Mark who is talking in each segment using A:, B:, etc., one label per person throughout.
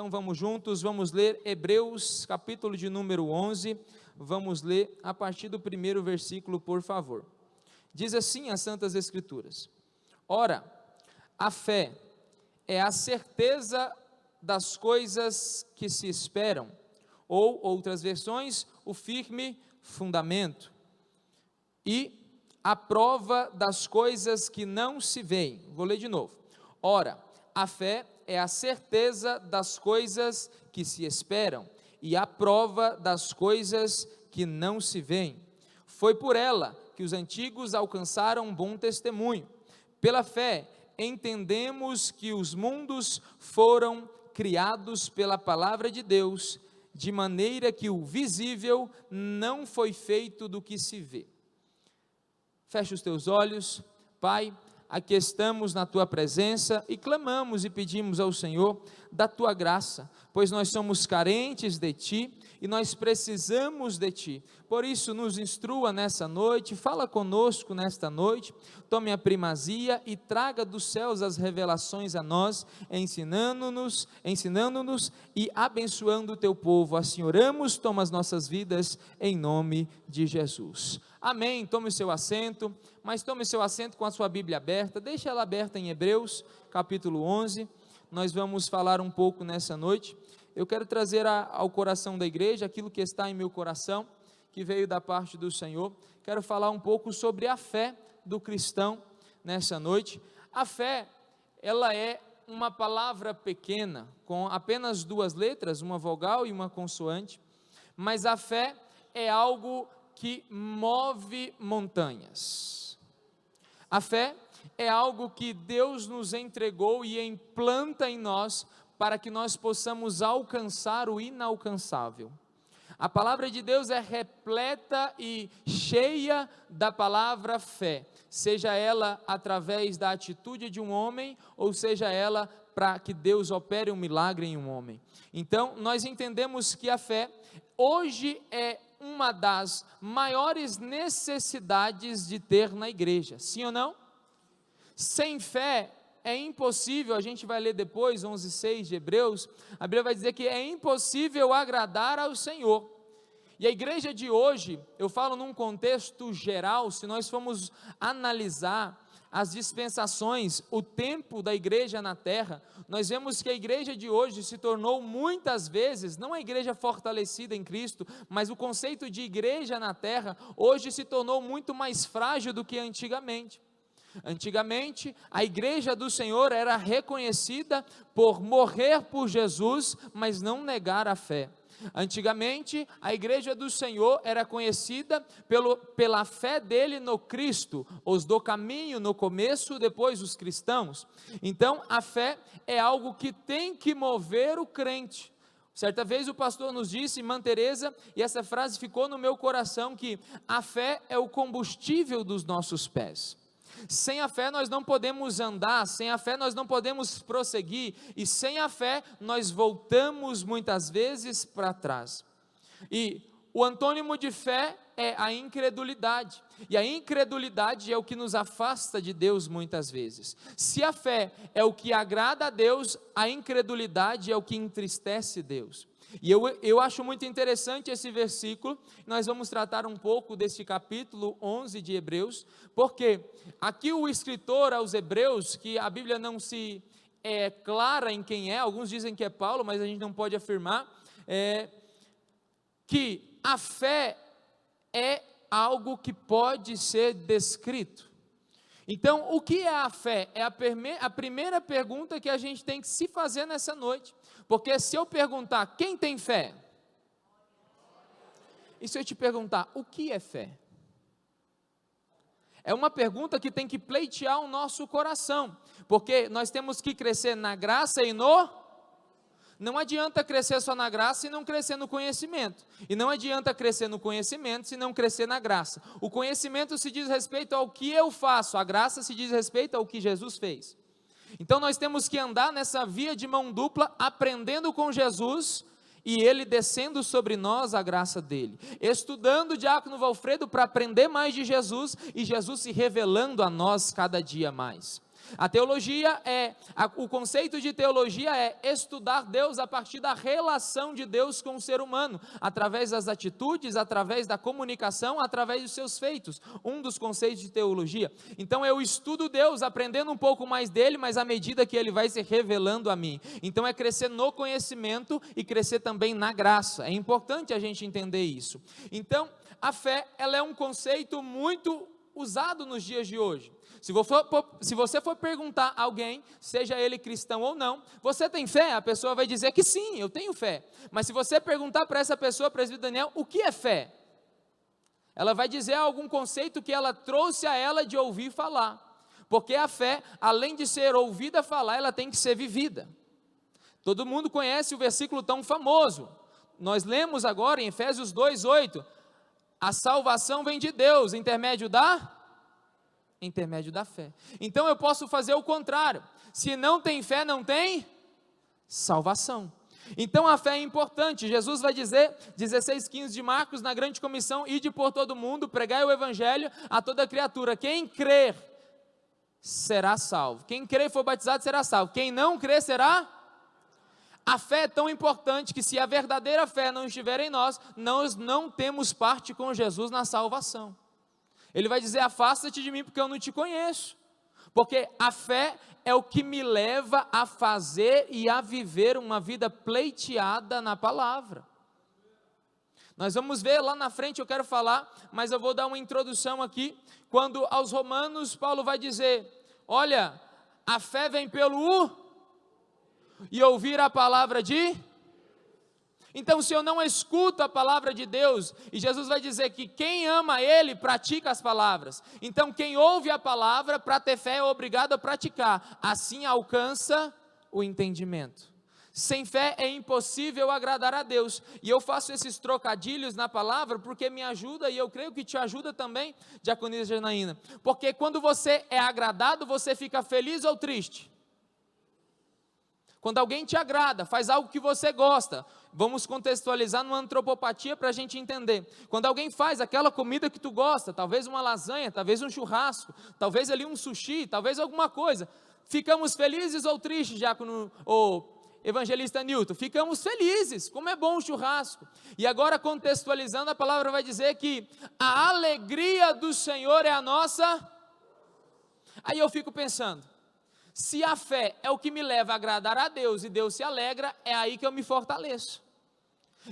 A: Então vamos juntos, vamos ler Hebreus, capítulo de número 11, vamos ler a partir do primeiro versículo, por favor. Diz assim as Santas Escrituras: Ora, a fé é a certeza das coisas que se esperam, ou, outras versões, o firme fundamento, e a prova das coisas que não se veem. Vou ler de novo. Ora, a fé é a certeza das coisas que se esperam, e a prova das coisas que não se veem. Foi por ela que os antigos alcançaram um bom testemunho. Pela fé, entendemos que os mundos foram criados pela palavra de Deus, de maneira que o visível não foi feito do que se vê. Fecha os teus olhos. Pai, aqui estamos na tua presença e clamamos e pedimos ao Senhor da tua graça, pois nós somos carentes de ti e nós precisamos de ti. Por isso, nos instrua nessa noite, fala conosco nesta noite, tome a primazia e traga dos céus as revelações a nós, ensinando-nos e abençoando o teu povo. Assim oramos, toma as nossas vidas em nome de Jesus. Amém. Tome o seu assento, mas tome o seu assento com a sua Bíblia aberta, deixe ela aberta em Hebreus, capítulo 11, nós vamos falar um pouco nessa noite. Eu quero trazer ao coração da igreja aquilo que está em meu coração, que veio da parte do Senhor. Quero falar um pouco sobre a fé do cristão nessa noite. A fé, ela é uma palavra pequena, com apenas duas letras, uma vogal e uma consoante, mas a fé é algo que move montanhas. A fé é algo que Deus nos entregou e implanta em nós, para que nós possamos alcançar o inalcançável. A palavra de Deus é repleta e cheia da palavra fé, seja ela através da atitude de um homem, ou seja ela para que Deus opere um milagre em um homem. Então, nós entendemos que a fé, hoje, é uma das maiores necessidades de ter na igreja, sim ou não? Sem fé, é impossível, a gente vai ler depois, 11:6 de Hebreus, a Bíblia vai dizer que é impossível agradar ao Senhor. E a igreja de hoje, eu falo num contexto geral, se nós formos analisar as dispensações, o tempo da igreja na terra, nós vemos que a igreja de hoje se tornou muitas vezes, não a igreja fortalecida em Cristo, mas o conceito de igreja na terra, hoje se tornou muito mais frágil do que antigamente. Antigamente, a igreja do Senhor era reconhecida por morrer por Jesus, mas não negar a fé. Antigamente, a igreja do Senhor era conhecida pela fé dele no Cristo, os do caminho no começo, depois os cristãos. Então, a fé é algo que tem que mover o crente. Certa vez o pastor nos disse, irmã Teresa, e essa frase ficou no meu coração, que a fé é o combustível dos nossos pés. Sem a fé nós não podemos andar, sem a fé nós não podemos prosseguir, e sem a fé nós voltamos muitas vezes para trás. E o antônimo de fé é a incredulidade, e a incredulidade é o que nos afasta de Deus muitas vezes. Se a fé é o que agrada a Deus, a incredulidade é o que entristece Deus. E eu acho muito interessante esse versículo. Nós vamos tratar um pouco desse capítulo 11 de Hebreus, porque aqui o escritor aos Hebreus, que a Bíblia não se clara em quem é, alguns dizem que é Paulo, mas a gente não pode afirmar, que a fé é algo que pode ser descrito. Então, o que é a fé? É a primeira pergunta que a gente tem que se fazer nessa noite. Porque se eu perguntar, quem tem fé? E se eu te perguntar, o que é fé? É uma pergunta que tem que pleitear o nosso coração, porque nós temos que crescer na graça e não adianta crescer só na graça e não crescer no conhecimento, e não adianta crescer no conhecimento se não crescer na graça. O conhecimento se diz respeito ao que eu faço, a graça se diz respeito ao que Jesus fez. Então nós temos que andar nessa via de mão dupla, aprendendo com Jesus e Ele descendo sobre nós a graça dEle, estudando o diácono Valfredo para aprender mais de Jesus e Jesus se revelando a nós cada dia mais. A teologia o conceito de teologia é estudar Deus a partir da relação de Deus com o ser humano, através das atitudes, através da comunicação, através dos seus feitos, um dos conceitos de teologia. Então eu estudo Deus, aprendendo um pouco mais dele, mas à medida que ele vai se revelando a mim. Então é crescer no conhecimento e crescer também na graça. É importante a gente entender isso. Então a fé, ela é um conceito muito usado nos dias de hoje. Se você for perguntar a alguém, seja ele cristão ou não, você tem fé? A pessoa vai dizer que sim, eu tenho fé. Mas se você perguntar para essa pessoa, presbítero Daniel, o que é fé? Ela vai dizer algum conceito que ela trouxe a ela de ouvir falar. Porque a fé, além de ser ouvida falar, ela tem que ser vivida. Todo mundo conhece o versículo tão famoso. Nós lemos agora em Efésios 2:8, a salvação vem de Deus, intermédio da fé. Então eu posso fazer o contrário. Se não tem fé, não tem salvação. Então a fé é importante. Jesus vai dizer, 16:15 de Marcos, na grande comissão, ide por todo mundo, pregai o evangelho a toda criatura. Quem crer será salvo. Quem crer e for batizado será salvo. Quem não crer será. A fé é tão importante que se a verdadeira fé não estiver em nós não temos parte com Jesus na salvação. Ele vai dizer, afasta-te de mim porque eu não te conheço. Porque a fé é o que me leva a fazer e a viver uma vida pleiteada na palavra. Nós vamos ver lá na frente, eu quero falar, mas eu vou dar uma introdução aqui, quando aos Romanos, Paulo vai dizer, olha, a fé vem pelo e ouvir a palavra de. Então se eu não escuto a palavra de Deus, e Jesus vai dizer que quem ama Ele, pratica as palavras, então quem ouve a palavra, para ter fé é obrigado a praticar, assim alcança o entendimento. Sem fé é impossível agradar a Deus, e eu faço esses trocadilhos na palavra, porque me ajuda, e eu creio que te ajuda também, diaconisa Janaína, porque quando você é agradado, você fica feliz ou triste? Quando alguém te agrada, faz algo que você gosta, vamos contextualizar numa antropopatia para a gente entender. Quando alguém faz aquela comida que tu gosta, talvez uma lasanha, talvez um churrasco, talvez ali um sushi, talvez alguma coisa, ficamos felizes ou tristes, diácono ou evangelista Newton? Ficamos felizes, como é bom o churrasco. E agora contextualizando, a palavra vai dizer que a alegria do Senhor é a nossa. Aí eu fico pensando, se a fé é o que me leva a agradar a Deus e Deus se alegra, é aí que eu me fortaleço.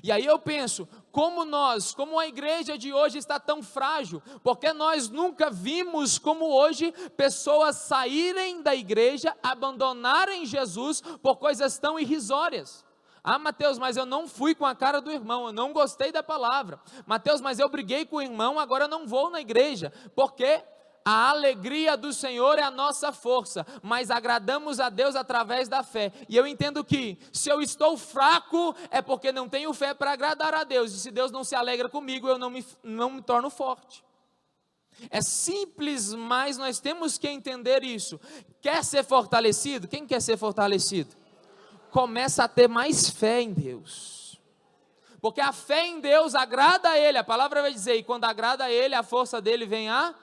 A: E aí eu penso, como a igreja de hoje está tão frágil, porque nós nunca vimos como hoje pessoas saírem da igreja, abandonarem Jesus por coisas tão irrisórias. Ah, Mateus, mas eu não fui com a cara do irmão, eu não gostei da palavra. Mateus, mas eu briguei com o irmão, agora eu não vou na igreja, porque a alegria do Senhor é a nossa força, mas agradamos a Deus através da fé. E eu entendo que se eu estou fraco, é porque não tenho fé para agradar a Deus. E se Deus não se alegra comigo, eu não me torno forte. É simples, mas nós temos que entender isso. Quer ser fortalecido? Quem quer ser fortalecido? Começa a ter mais fé em Deus. Porque a fé em Deus agrada a Ele. A palavra vai dizer, e quando agrada a Ele, a força dele vem a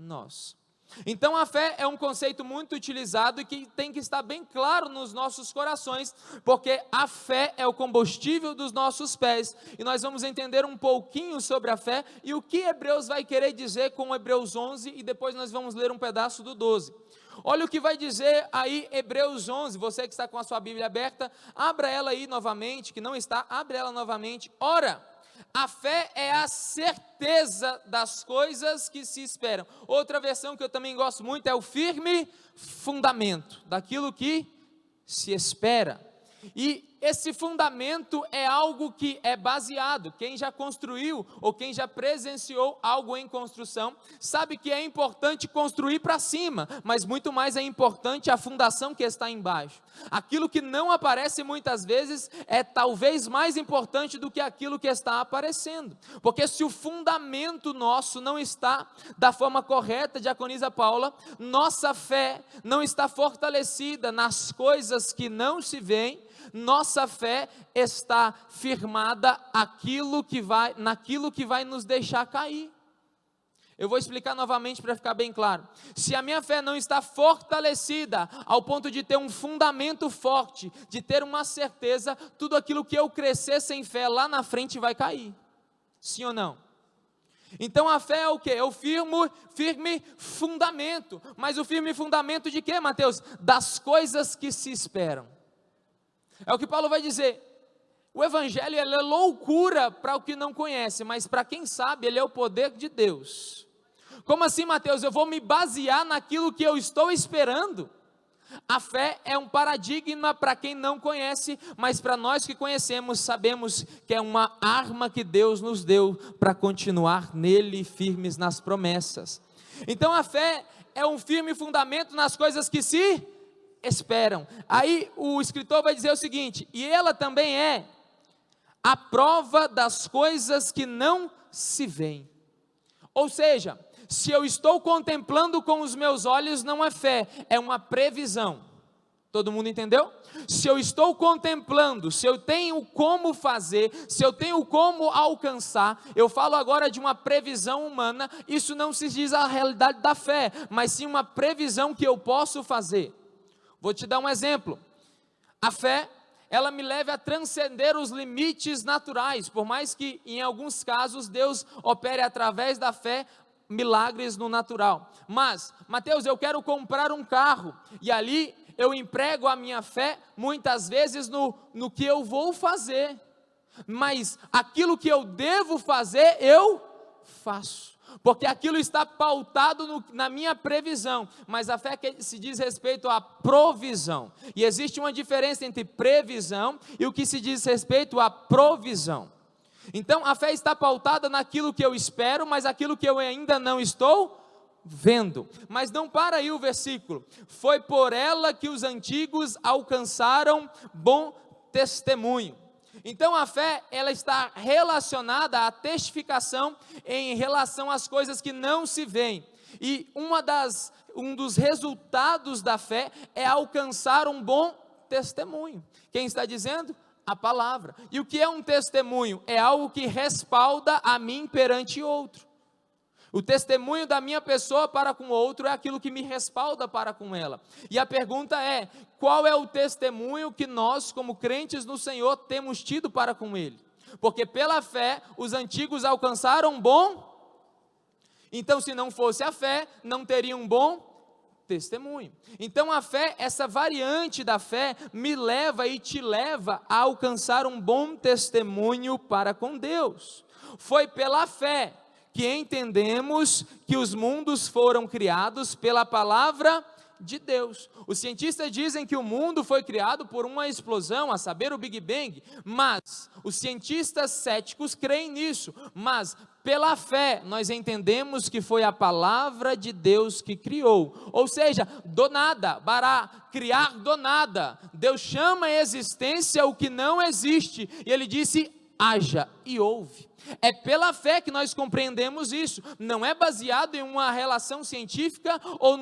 A: nós. Então a fé é um conceito muito utilizado e que tem que estar bem claro nos nossos corações, porque a fé é o combustível dos nossos pés, e nós vamos entender um pouquinho sobre a fé e o que Hebreus vai querer dizer com Hebreus 11, e depois nós vamos ler um pedaço do 12. Olha o que vai dizer aí Hebreus 11, você que está com a sua Bíblia aberta, abra ela aí novamente, que não está, abre ela novamente. Ora, a fé é a certeza das coisas que se esperam. Outra versão que eu também gosto muito é o firme fundamento daquilo que se espera. E esse fundamento é algo que é baseado. Quem já construiu ou quem já presenciou algo em construção, sabe que é importante construir para cima, mas muito mais é importante a fundação que está embaixo. Aquilo que não aparece muitas vezes é talvez mais importante do que aquilo que está aparecendo, porque se o fundamento nosso não está da forma correta, diaconisa Paula, nossa fé não está fortalecida nas coisas que não se veem, nossa fé está firmada naquilo que vai nos deixar cair. Eu vou explicar novamente para ficar bem claro. Se a minha fé não está fortalecida ao ponto de ter um fundamento forte, de ter uma certeza, tudo aquilo que eu crescer sem fé lá na frente vai cair. Sim ou não? Então a fé é o quê? É o firme fundamento. Mas o firme fundamento de quê, Mateus? Das coisas que se esperam. É o que Paulo vai dizer. O evangelho ele é loucura para o que não conhece, mas para quem sabe ele é o poder de Deus. Como assim, Mateus? Eu vou me basear naquilo que eu estou esperando? A fé é um paradigma para quem não conhece, mas para nós que conhecemos, sabemos que é uma arma que Deus nos deu para continuar nele firmes nas promessas. Então a fé é um firme fundamento nas coisas que se esperam. Aí o escritor vai dizer o seguinte: e ela também é a prova das coisas que não se veem. Ou seja, se eu estou contemplando com os meus olhos, não é fé, é uma previsão. Todo mundo entendeu? Se eu estou contemplando, se eu tenho como fazer, se eu tenho como alcançar, eu falo agora de uma previsão humana, isso não se diz a realidade da fé, mas sim uma previsão que eu posso fazer. Vou te dar um exemplo. A fé, ela me leva a transcender os limites naturais, por mais que em alguns casos Deus opere através da fé, milagres no natural. Mas, Mateus, eu quero comprar um carro, e ali eu emprego a minha fé, muitas vezes no que eu vou fazer, mas aquilo que eu devo fazer, eu faço, porque aquilo está pautado na minha previsão, mas a fé que se diz respeito à provisão, e existe uma diferença entre previsão e o que se diz respeito à provisão. Então a fé está pautada naquilo que eu espero, mas aquilo que eu ainda não estou vendo. Mas não para aí o versículo. Foi por ela que os antigos alcançaram bom testemunho. Então a fé, ela está relacionada à testificação em relação às coisas que não se veem. E um dos resultados da fé é alcançar um bom testemunho. Quem está dizendo? A palavra. E o que é um testemunho? É algo que respalda a mim perante outro. O testemunho da minha pessoa para com outro é aquilo que me respalda para com ela. E a pergunta é: qual é o testemunho que nós, como crentes no Senhor, temos tido para com Ele? Porque pela fé, os antigos alcançaram bom. Então, se não fosse a fé, não teria um bom testemunho. Então a fé, essa variante da fé, me leva e te leva a alcançar um bom testemunho para com Deus. Foi pela fé que entendemos que os mundos foram criados pela palavra de Deus. Os cientistas dizem que o mundo foi criado por uma explosão, a saber, o Big Bang, mas os cientistas céticos creem nisso, mas pela fé nós entendemos que foi a palavra de Deus que criou, ou seja, do nada, bará, criar do nada. Deus chama a existência o que não existe, e Ele disse: haja, e houve. É pela fé que nós compreendemos isso, não é baseado em uma relação científica ou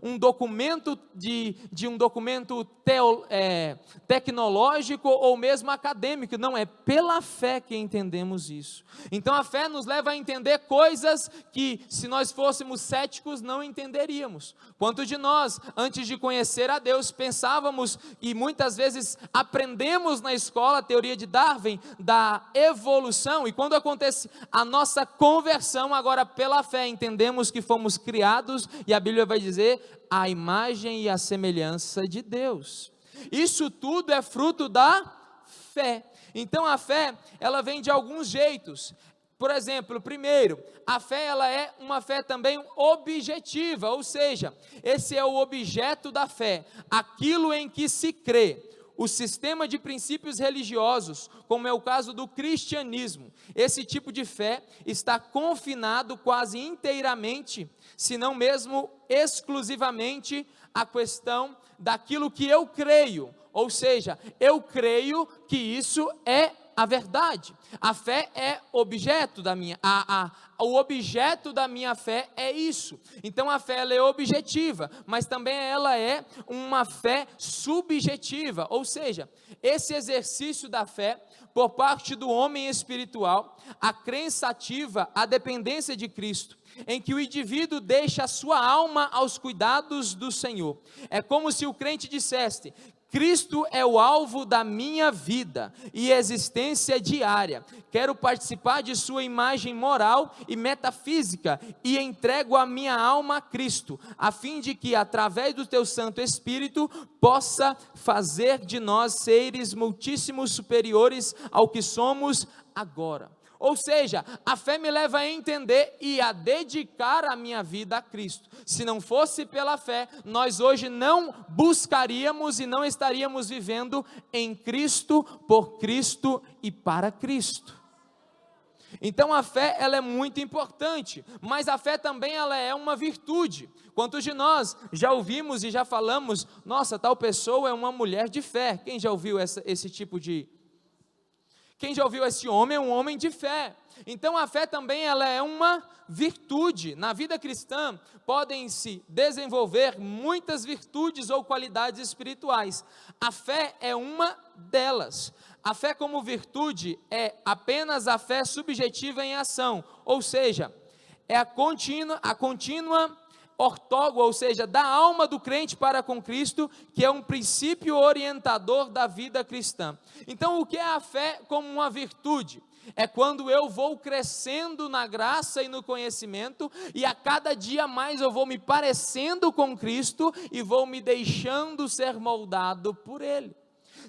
A: um documento um documento tecnológico ou mesmo acadêmico, não, é pela fé que entendemos isso. Então a fé nos leva a entender coisas que, se nós fôssemos céticos, não entenderíamos. Quantos de nós, antes de conhecer a Deus, pensávamos e muitas vezes aprendemos na escola a teoria de Darwin, da evolução, e quando acontece a nossa conversão, agora pela fé entendemos que fomos criados, e a Bíblia vai dizer, a imagem e a semelhança de Deus. Isso tudo é fruto da fé. Então a fé, ela vem de alguns jeitos. Por exemplo, primeiro, a fé, ela é uma fé também objetiva, ou seja, esse é o objeto da fé, aquilo em que se crê. O sistema de princípios religiosos, como é o caso do cristianismo, esse tipo de fé está confinado quase inteiramente, se não mesmo exclusivamente, à questão daquilo que eu creio, ou seja, eu creio que isso é a verdade. A fé é objeto da minha, o objeto da minha fé é isso. Então a fé ela é objetiva, mas também ela é uma fé subjetiva, ou seja, esse exercício da fé por parte do homem espiritual, a crença ativa, a dependência de Cristo, em que o indivíduo deixa a sua alma aos cuidados do Senhor. É como se o crente dissesse: Cristo é o alvo da minha vida e existência diária. Quero participar de sua imagem moral e metafísica e entrego a minha alma a Cristo, a fim de que, através do teu Santo Espírito, possa fazer de nós seres muitíssimos superiores ao que somos agora. Ou seja, a fé me leva a entender e a dedicar a minha vida a Cristo. Se não fosse pela fé, nós hoje não buscaríamos e não estaríamos vivendo em Cristo, por Cristo e para Cristo. Então a fé ela é muito importante, mas a fé também ela é uma virtude. Quantos de nós já ouvimos e já falamos: nossa, tal pessoa é uma mulher de fé? Quem já ouviu esse tipo de... Quem já ouviu esse homem é um homem de fé? Então a fé também ela é uma virtude. Na vida cristã podem se desenvolver muitas virtudes ou qualidades espirituais. A fé é uma delas. A fé como virtude é apenas a fé subjetiva em ação, ou seja, é a contínua ortógono, ou seja, da alma do crente para com Cristo, que é um princípio orientador da vida cristã. Então, o que é a fé como uma virtude? É quando eu vou crescendo na graça e no conhecimento, e a cada dia mais eu vou me parecendo com Cristo, e vou me deixando ser moldado por Ele.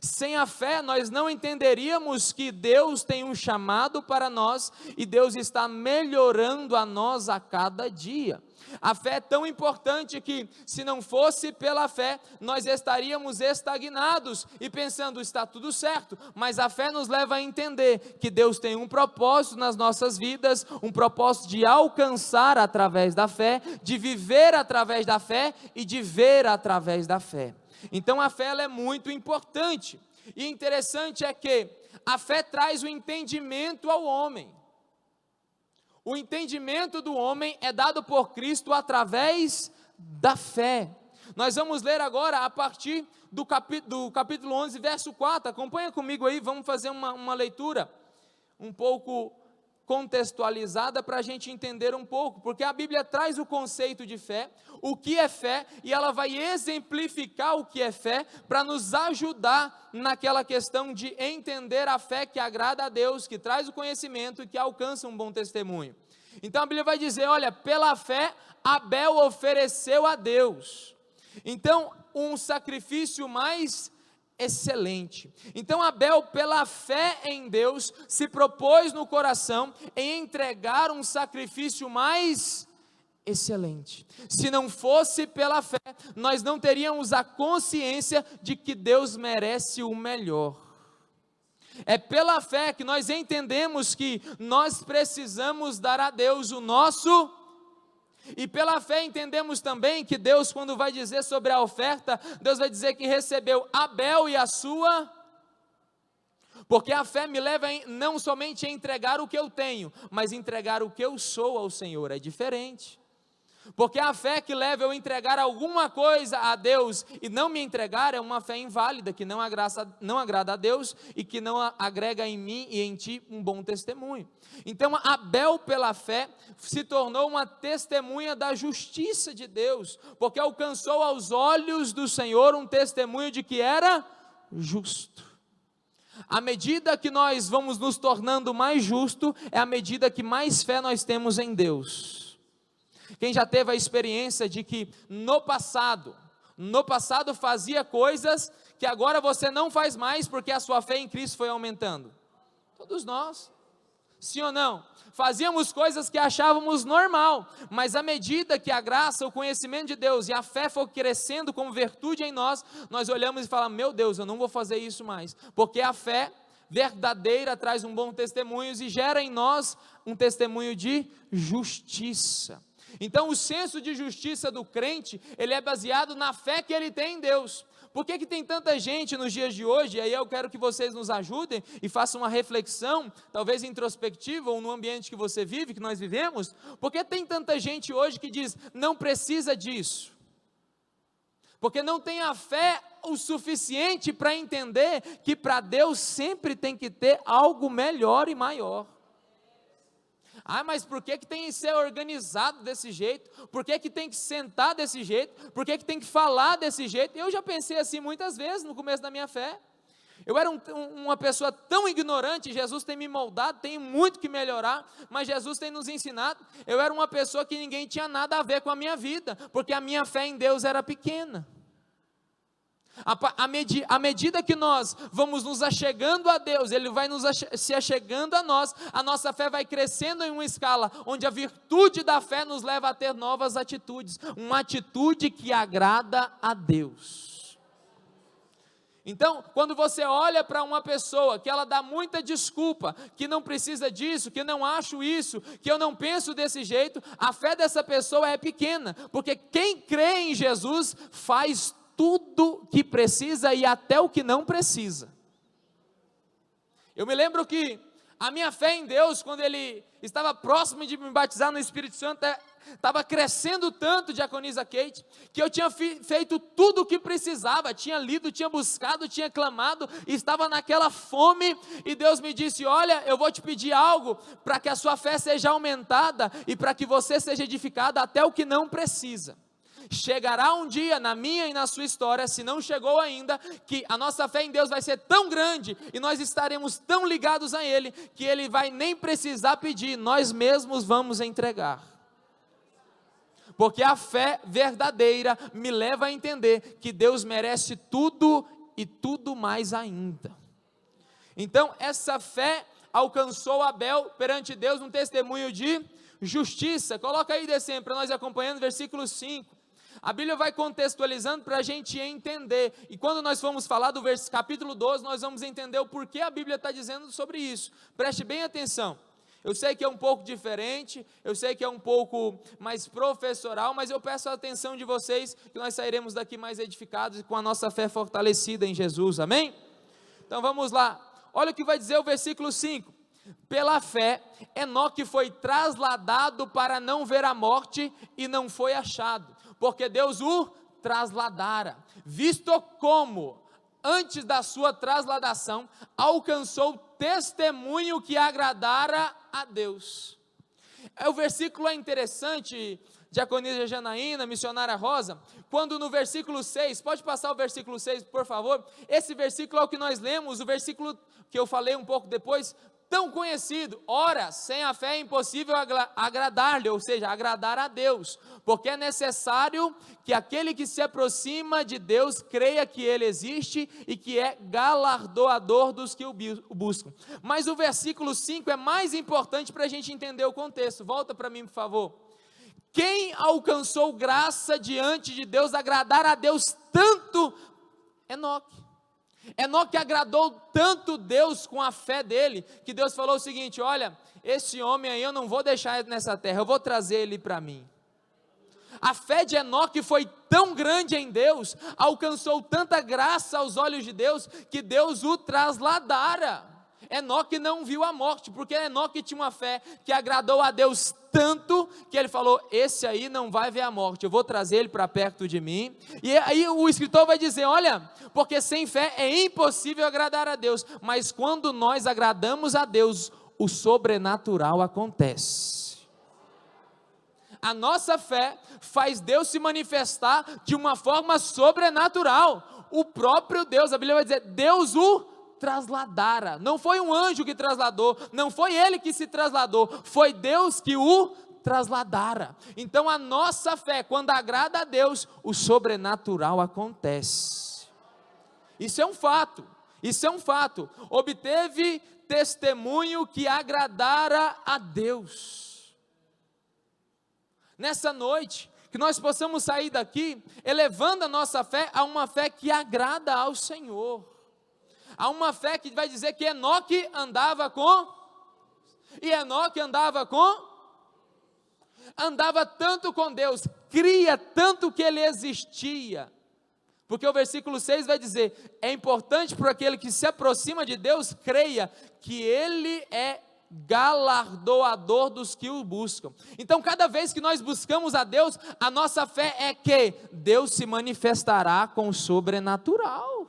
A: Sem a fé, nós não entenderíamos que Deus tem um chamado para nós, e Deus está melhorando a nós a cada dia. A fé é tão importante que, se não fosse pela fé, nós estaríamos estagnados e pensando: está tudo certo. Mas a fé nos leva a entender que Deus tem um propósito nas nossas vidas, um propósito de alcançar através da fé, de viver através da fé e de ver através da fé. Então a fé ela é muito importante, e interessante é que a fé traz o entendimento ao homem. O entendimento do homem é dado por Cristo através da fé. Nós vamos ler agora a partir do capítulo 11, verso 4, acompanha comigo aí, vamos fazer uma leitura um pouco contextualizada para a gente entender um pouco, porque a Bíblia traz o conceito de fé, o que é fé, e ela vai exemplificar o que é fé, para nos ajudar naquela questão de entender a fé que agrada a Deus, que traz o conhecimento e que alcança um bom testemunho. Então a Bíblia vai dizer: olha, pela fé Abel ofereceu a Deus, então um sacrifício mais excelente. Então Abel, pela fé em Deus, se propôs no coração em entregar um sacrifício mais excelente. Se não fosse pela fé, nós não teríamos a consciência de que Deus merece o melhor. É pela fé que nós entendemos que nós precisamos dar a Deus o nosso. E pela fé entendemos também que Deus, quando vai dizer sobre a oferta, Deus vai dizer que recebeu Abel e a sua, porque a fé me leva não somente a entregar o que eu tenho, mas entregar o que eu sou ao Senhor, é diferente. Porque a fé que leva eu a entregar alguma coisa a Deus e não me entregar é uma fé inválida, que não agrada a Deus e que não agrega em mim e em ti um bom testemunho. Então Abel, pela fé, se tornou uma testemunha da justiça de Deus, porque alcançou aos olhos do Senhor um testemunho de que era justo. À medida que nós vamos nos tornando mais justos, é à medida que mais fé nós temos em Deus. Quem já teve a experiência de que no passado fazia coisas que agora você não faz mais porque a sua fé em Cristo foi aumentando? Todos nós, sim ou não? Fazíamos coisas que achávamos normal, mas à medida que a graça, o conhecimento de Deus e a fé for crescendo como virtude em nós, nós olhamos e falamos: meu Deus, eu não vou fazer isso mais, porque a fé verdadeira traz um bom testemunho e gera em nós um testemunho de justiça. Então o senso de justiça do crente, ele é baseado na fé que ele tem em Deus. Por que tem tanta gente nos dias de hoje? E aí eu quero que vocês nos ajudem e façam uma reflexão, talvez introspectiva, ou no ambiente que você vive, que nós vivemos. Por que tem tanta gente hoje que diz, não precisa disso? Porque não tem a fé o suficiente para entender que para Deus sempre tem que ter algo melhor e maior. Ah, mas por que tem que ser organizado desse jeito? Por que tem que sentar desse jeito? Por que tem que falar desse jeito? Eu já pensei assim muitas vezes no começo da minha fé. Eu era uma pessoa tão ignorante, Jesus tem me moldado, tem muito que melhorar, mas Jesus tem nos ensinado. Eu era uma pessoa que ninguém tinha nada a ver com a minha vida, porque a minha fé em Deus era pequena. À medida que nós vamos nos achegando a Deus, Ele vai se achegando a nós, a nossa fé vai crescendo em uma escala, onde a virtude da fé nos leva a ter novas atitudes, uma atitude que agrada a Deus. Então, quando você olha para uma pessoa, que ela dá muita desculpa, que não precisa disso, que não acho isso, que eu não penso desse jeito, a fé dessa pessoa é pequena, porque quem crê em Jesus faz tudo que precisa e até o que não precisa. Eu me lembro que a minha fé em Deus, quando Ele estava próximo de me batizar no Espírito Santo, estava crescendo tanto, diaconisa Kate, que eu tinha feito tudo o que precisava, tinha lido, tinha buscado, tinha clamado, estava naquela fome, e Deus me disse, olha, eu vou te pedir algo, para que a sua fé seja aumentada, e para que você seja edificado até o que não precisa. Chegará um dia na minha e na sua história, se não chegou ainda, que a nossa fé em Deus vai ser tão grande, e nós estaremos tão ligados a Ele, que Ele vai nem precisar pedir, nós mesmos vamos entregar. Porque a fé verdadeira me leva a entender que Deus merece tudo e tudo mais ainda. Então essa fé alcançou Abel perante Deus um testemunho de justiça. Coloca aí de sempre para nós acompanhando, versículo 5. A Bíblia vai contextualizando para a gente entender, e quando nós formos falar do capítulo 12, nós vamos entender o porquê a Bíblia está dizendo sobre isso. Preste bem atenção. Eu sei que é um pouco diferente, eu sei que é um pouco mais professoral, mas eu peço a atenção de vocês, que nós sairemos daqui mais edificados e com a nossa fé fortalecida em Jesus, amém? Então vamos lá, olha o que vai dizer o versículo 5. Pela fé, Enoque foi trasladado para não ver a morte e não foi achado, porque Deus o trasladara, visto como, antes da sua trasladação, alcançou testemunho que agradara a Deus. O versículo é interessante, diaconisa Janaína, missionária Rosa, quando no versículo 6, pode passar o versículo 6, por favor, esse versículo é o que nós lemos, o versículo que eu falei um pouco depois, tão conhecido, ora, sem a fé é impossível agradar-lhe, ou seja, agradar a Deus, porque é necessário que aquele que se aproxima de Deus, creia que Ele existe, e que é galardoador dos que o buscam. Mas o versículo 5 é mais importante para a gente entender o contexto, volta para mim por favor. Quem alcançou graça diante de Deus, agradar a Deus tanto? Enoque. Enoque agradou tanto Deus com a fé dele, que Deus falou o seguinte, olha, esse homem aí eu não vou deixar nessa terra, eu vou trazer ele para mim. A fé de Enoque foi tão grande em Deus, alcançou tanta graça aos olhos de Deus, que Deus o trasladara. Enoque não viu a morte, porque Enoque tinha uma fé que agradou a Deus tanto, que ele falou, esse aí não vai ver a morte, eu vou trazer ele para perto de mim. E aí o escritor vai dizer, olha, porque sem fé é impossível agradar a Deus, mas quando nós agradamos a Deus, o sobrenatural acontece. A nossa fé faz Deus se manifestar de uma forma sobrenatural. O próprio Deus, a Bíblia vai dizer, Deus o trasladara, não foi um anjo que trasladou, não foi ele que se trasladou, foi Deus que o trasladara. Então a nossa fé, quando agrada a Deus, o sobrenatural acontece. Isso é um fato, isso é um fato. Obteve testemunho que agradara a Deus. Nessa noite, que nós possamos sair daqui, elevando a nossa fé a uma fé que agrada ao Senhor. Há uma fé que vai dizer que Enoque andava com, e Enoque andava com, andava tanto com Deus, cria tanto que Ele existia, porque o versículo 6 vai dizer, é importante para aquele que se aproxima de Deus, creia que Ele é galardoador dos que o buscam. Então cada vez que nós buscamos a Deus, a nossa fé é que Deus se manifestará com o sobrenatural.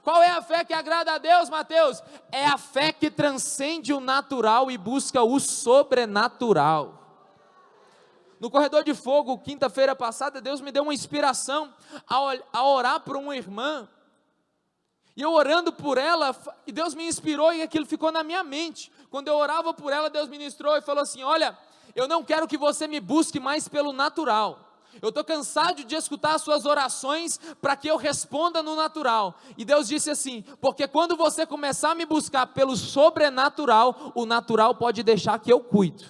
A: Qual é a fé que agrada a Deus, Mateus? É a fé que transcende o natural e busca o sobrenatural. No corredor de fogo, quinta-feira passada, Deus me deu uma inspiração a orar por uma irmã, e eu orando por ela, e Deus me inspirou, e aquilo ficou na minha mente. Quando eu orava por ela, Deus ministrou e falou assim, olha, eu não quero que você me busque mais pelo natural, eu estou cansado de escutar as suas orações, para que eu responda no natural. E Deus disse assim, porque quando você começar a me buscar pelo sobrenatural, o natural pode deixar que eu cuido.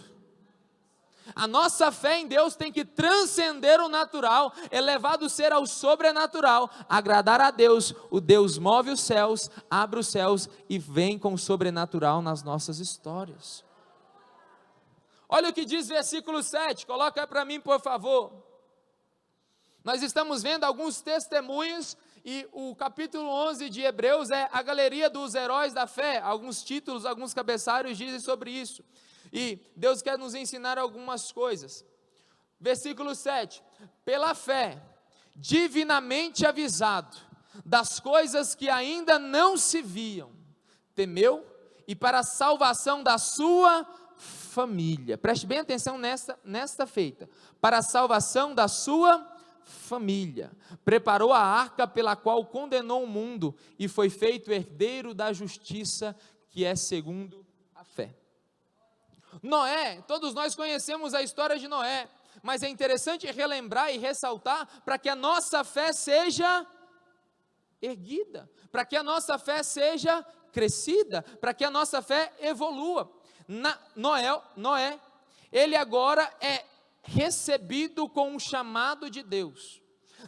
A: A nossa fé em Deus tem que transcender o natural, elevado ser ao sobrenatural, agradar a Deus. O Deus move os céus, abre os céus e vem com o sobrenatural nas nossas histórias. Olha o que diz versículo 7, coloca aí para mim por favor. Nós estamos vendo alguns testemunhos, e o capítulo 11 de Hebreus é a galeria dos heróis da fé. Alguns títulos, alguns cabeçalhos dizem sobre isso. E Deus quer nos ensinar algumas coisas. Versículo 7, pela fé, divinamente avisado, das coisas que ainda não se viam, temeu, e para a salvação da sua família, preste bem atenção nesta feita, para a salvação da sua família, preparou a arca pela qual condenou o mundo, e foi feito herdeiro da justiça, que é segundo a fé. Noé, todos nós conhecemos a história de Noé, mas é interessante relembrar e ressaltar, para que a nossa fé seja erguida, para que a nossa fé seja crescida, para que a nossa fé evolua. Noé, ele agora é recebido com um chamado de Deus.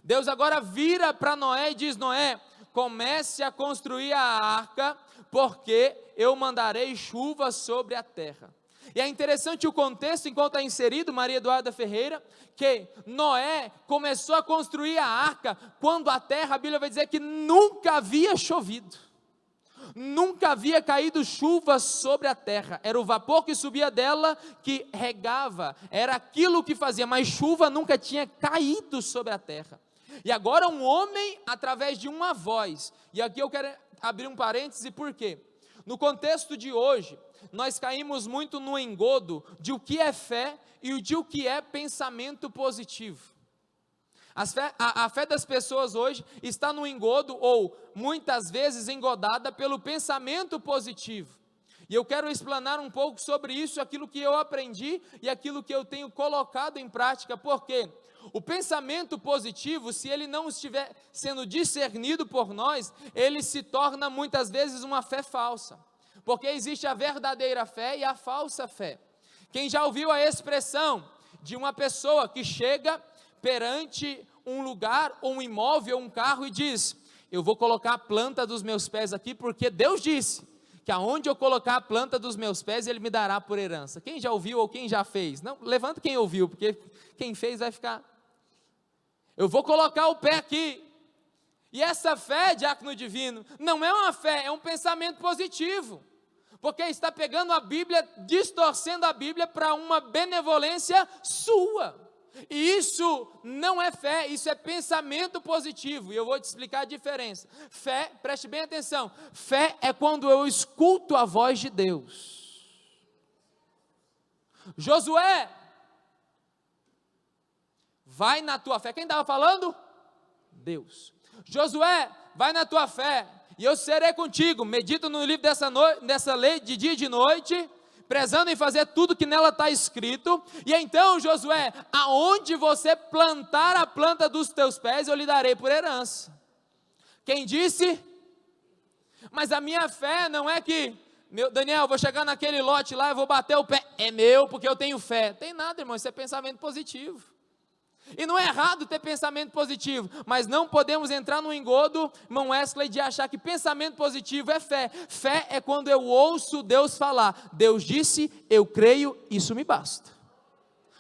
A: Deus agora vira para Noé e diz, Noé, comece a construir a arca, porque eu mandarei chuva sobre a terra. E é interessante o contexto, enquanto está inserido, Maria Eduarda Ferreira, que Noé começou a construir a arca, quando a terra, a Bíblia vai dizer que nunca havia chovido, nunca havia caído chuva sobre a terra, era o vapor que subia dela, que regava, era aquilo que fazia, mas chuva nunca tinha caído sobre a terra. E agora um homem, através de uma voz, e aqui eu quero abrir um parêntese, por quê? No contexto de hoje, nós caímos muito no engodo de o que é fé e de o que é pensamento positivo. A fé das pessoas hoje está no engodo, ou muitas vezes engodada pelo pensamento positivo. E eu quero explanar um pouco sobre isso, aquilo que eu aprendi e aquilo que eu tenho colocado em prática, porque o pensamento positivo, se ele não estiver sendo discernido por nós, ele se torna muitas vezes uma fé falsa, porque existe a verdadeira fé e a falsa fé. Quem já ouviu a expressão de uma pessoa que chega perante um lugar, ou um imóvel, ou um carro e diz, eu vou colocar a planta dos meus pés aqui, porque Deus disse que aonde eu colocar a planta dos meus pés, Ele me dará por herança. Quem já ouviu ou quem já fez? Não, levanta quem ouviu, porque quem fez vai ficar... Eu vou colocar o pé aqui. E essa fé, diácono divino, não é uma fé, é um pensamento positivo, porque está pegando a Bíblia, distorcendo a Bíblia para uma benevolência sua. E isso não é fé, isso é pensamento positivo. E eu vou te explicar a diferença. Fé, preste bem atenção, fé é quando eu escuto a voz de Deus. Josué, vai na tua fé. Quem estava falando? Deus. Josué, vai na tua fé, e eu serei contigo. Medita no livro dessa lei de dia e de noite, prezando em fazer tudo que nela está escrito. E então, Josué, aonde você plantar a planta dos teus pés, eu lhe darei por herança. Quem disse? Mas a minha fé não é que, Daniel, vou chegar naquele lote lá, eu vou bater o pé, é meu porque eu tenho fé. Tem nada, irmão, isso é pensamento positivo. E não é errado ter pensamento positivo, mas não podemos entrar no engodo, irmão Wesley, de achar que pensamento positivo é fé. Fé é quando eu ouço Deus falar, Deus disse, eu creio, isso me basta.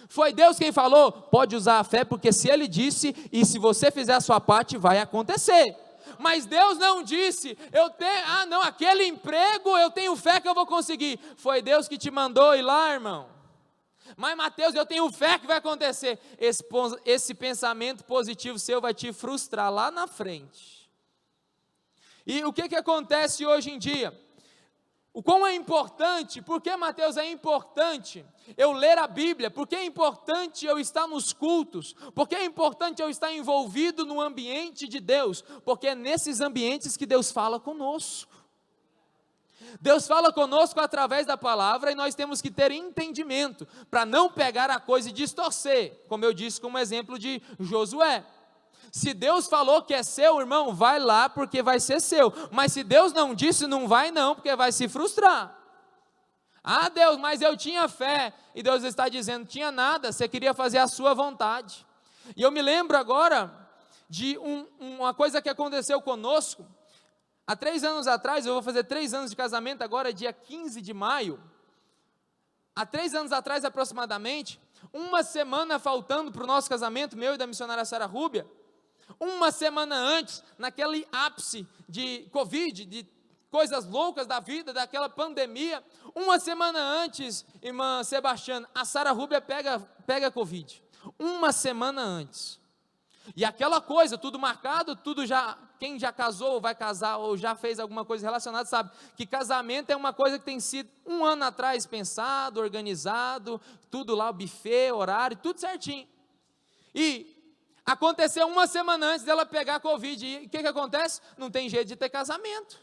A: Foi Deus quem falou? Pode usar a fé, porque se Ele disse, e se você fizer a sua parte, vai acontecer. Mas Deus não disse, não, aquele emprego eu tenho fé que eu vou conseguir. Foi Deus que te mandou ir lá, irmão. Mas Mateus, eu tenho fé que vai acontecer. Esse pensamento positivo seu vai te frustrar lá na frente. E o que acontece hoje em dia? O quão é importante, por que, Mateus, é importante eu ler a Bíblia? Por que é importante eu estar nos cultos? Por que é importante eu estar envolvido no ambiente de Deus? Porque é nesses ambientes que Deus fala conosco. Deus fala conosco através da palavra e nós temos que ter entendimento, para não pegar a coisa e distorcer, como eu disse como exemplo de Josué. Se Deus falou que é seu, irmão, vai lá porque vai ser seu. Mas se Deus não disse, não vai não, porque vai se frustrar. Ah, Deus, mas eu tinha fé. E Deus está dizendo, tinha nada, você queria fazer a sua vontade. E eu me lembro agora de uma coisa que aconteceu conosco. Há 3 anos atrás, eu vou fazer 3 anos de casamento agora, dia 15 de maio. Há 3 anos atrás aproximadamente, uma semana faltando para o nosso casamento, meu e da missionária Sara Rúbia, uma semana antes, naquele ápice de Covid, de coisas loucas da vida, daquela pandemia, uma semana antes, irmã Sebastiana, a Sara Rúbia pega Covid, uma semana antes, e aquela coisa, tudo marcado, tudo já, quem já casou, ou vai casar, ou já fez alguma coisa relacionada, sabe, que casamento é uma coisa que tem sido 1 ano atrás pensado, organizado, tudo lá, o buffet, horário, tudo certinho, e aconteceu uma semana antes dela pegar Covid, e o que acontece? Não tem jeito de ter casamento.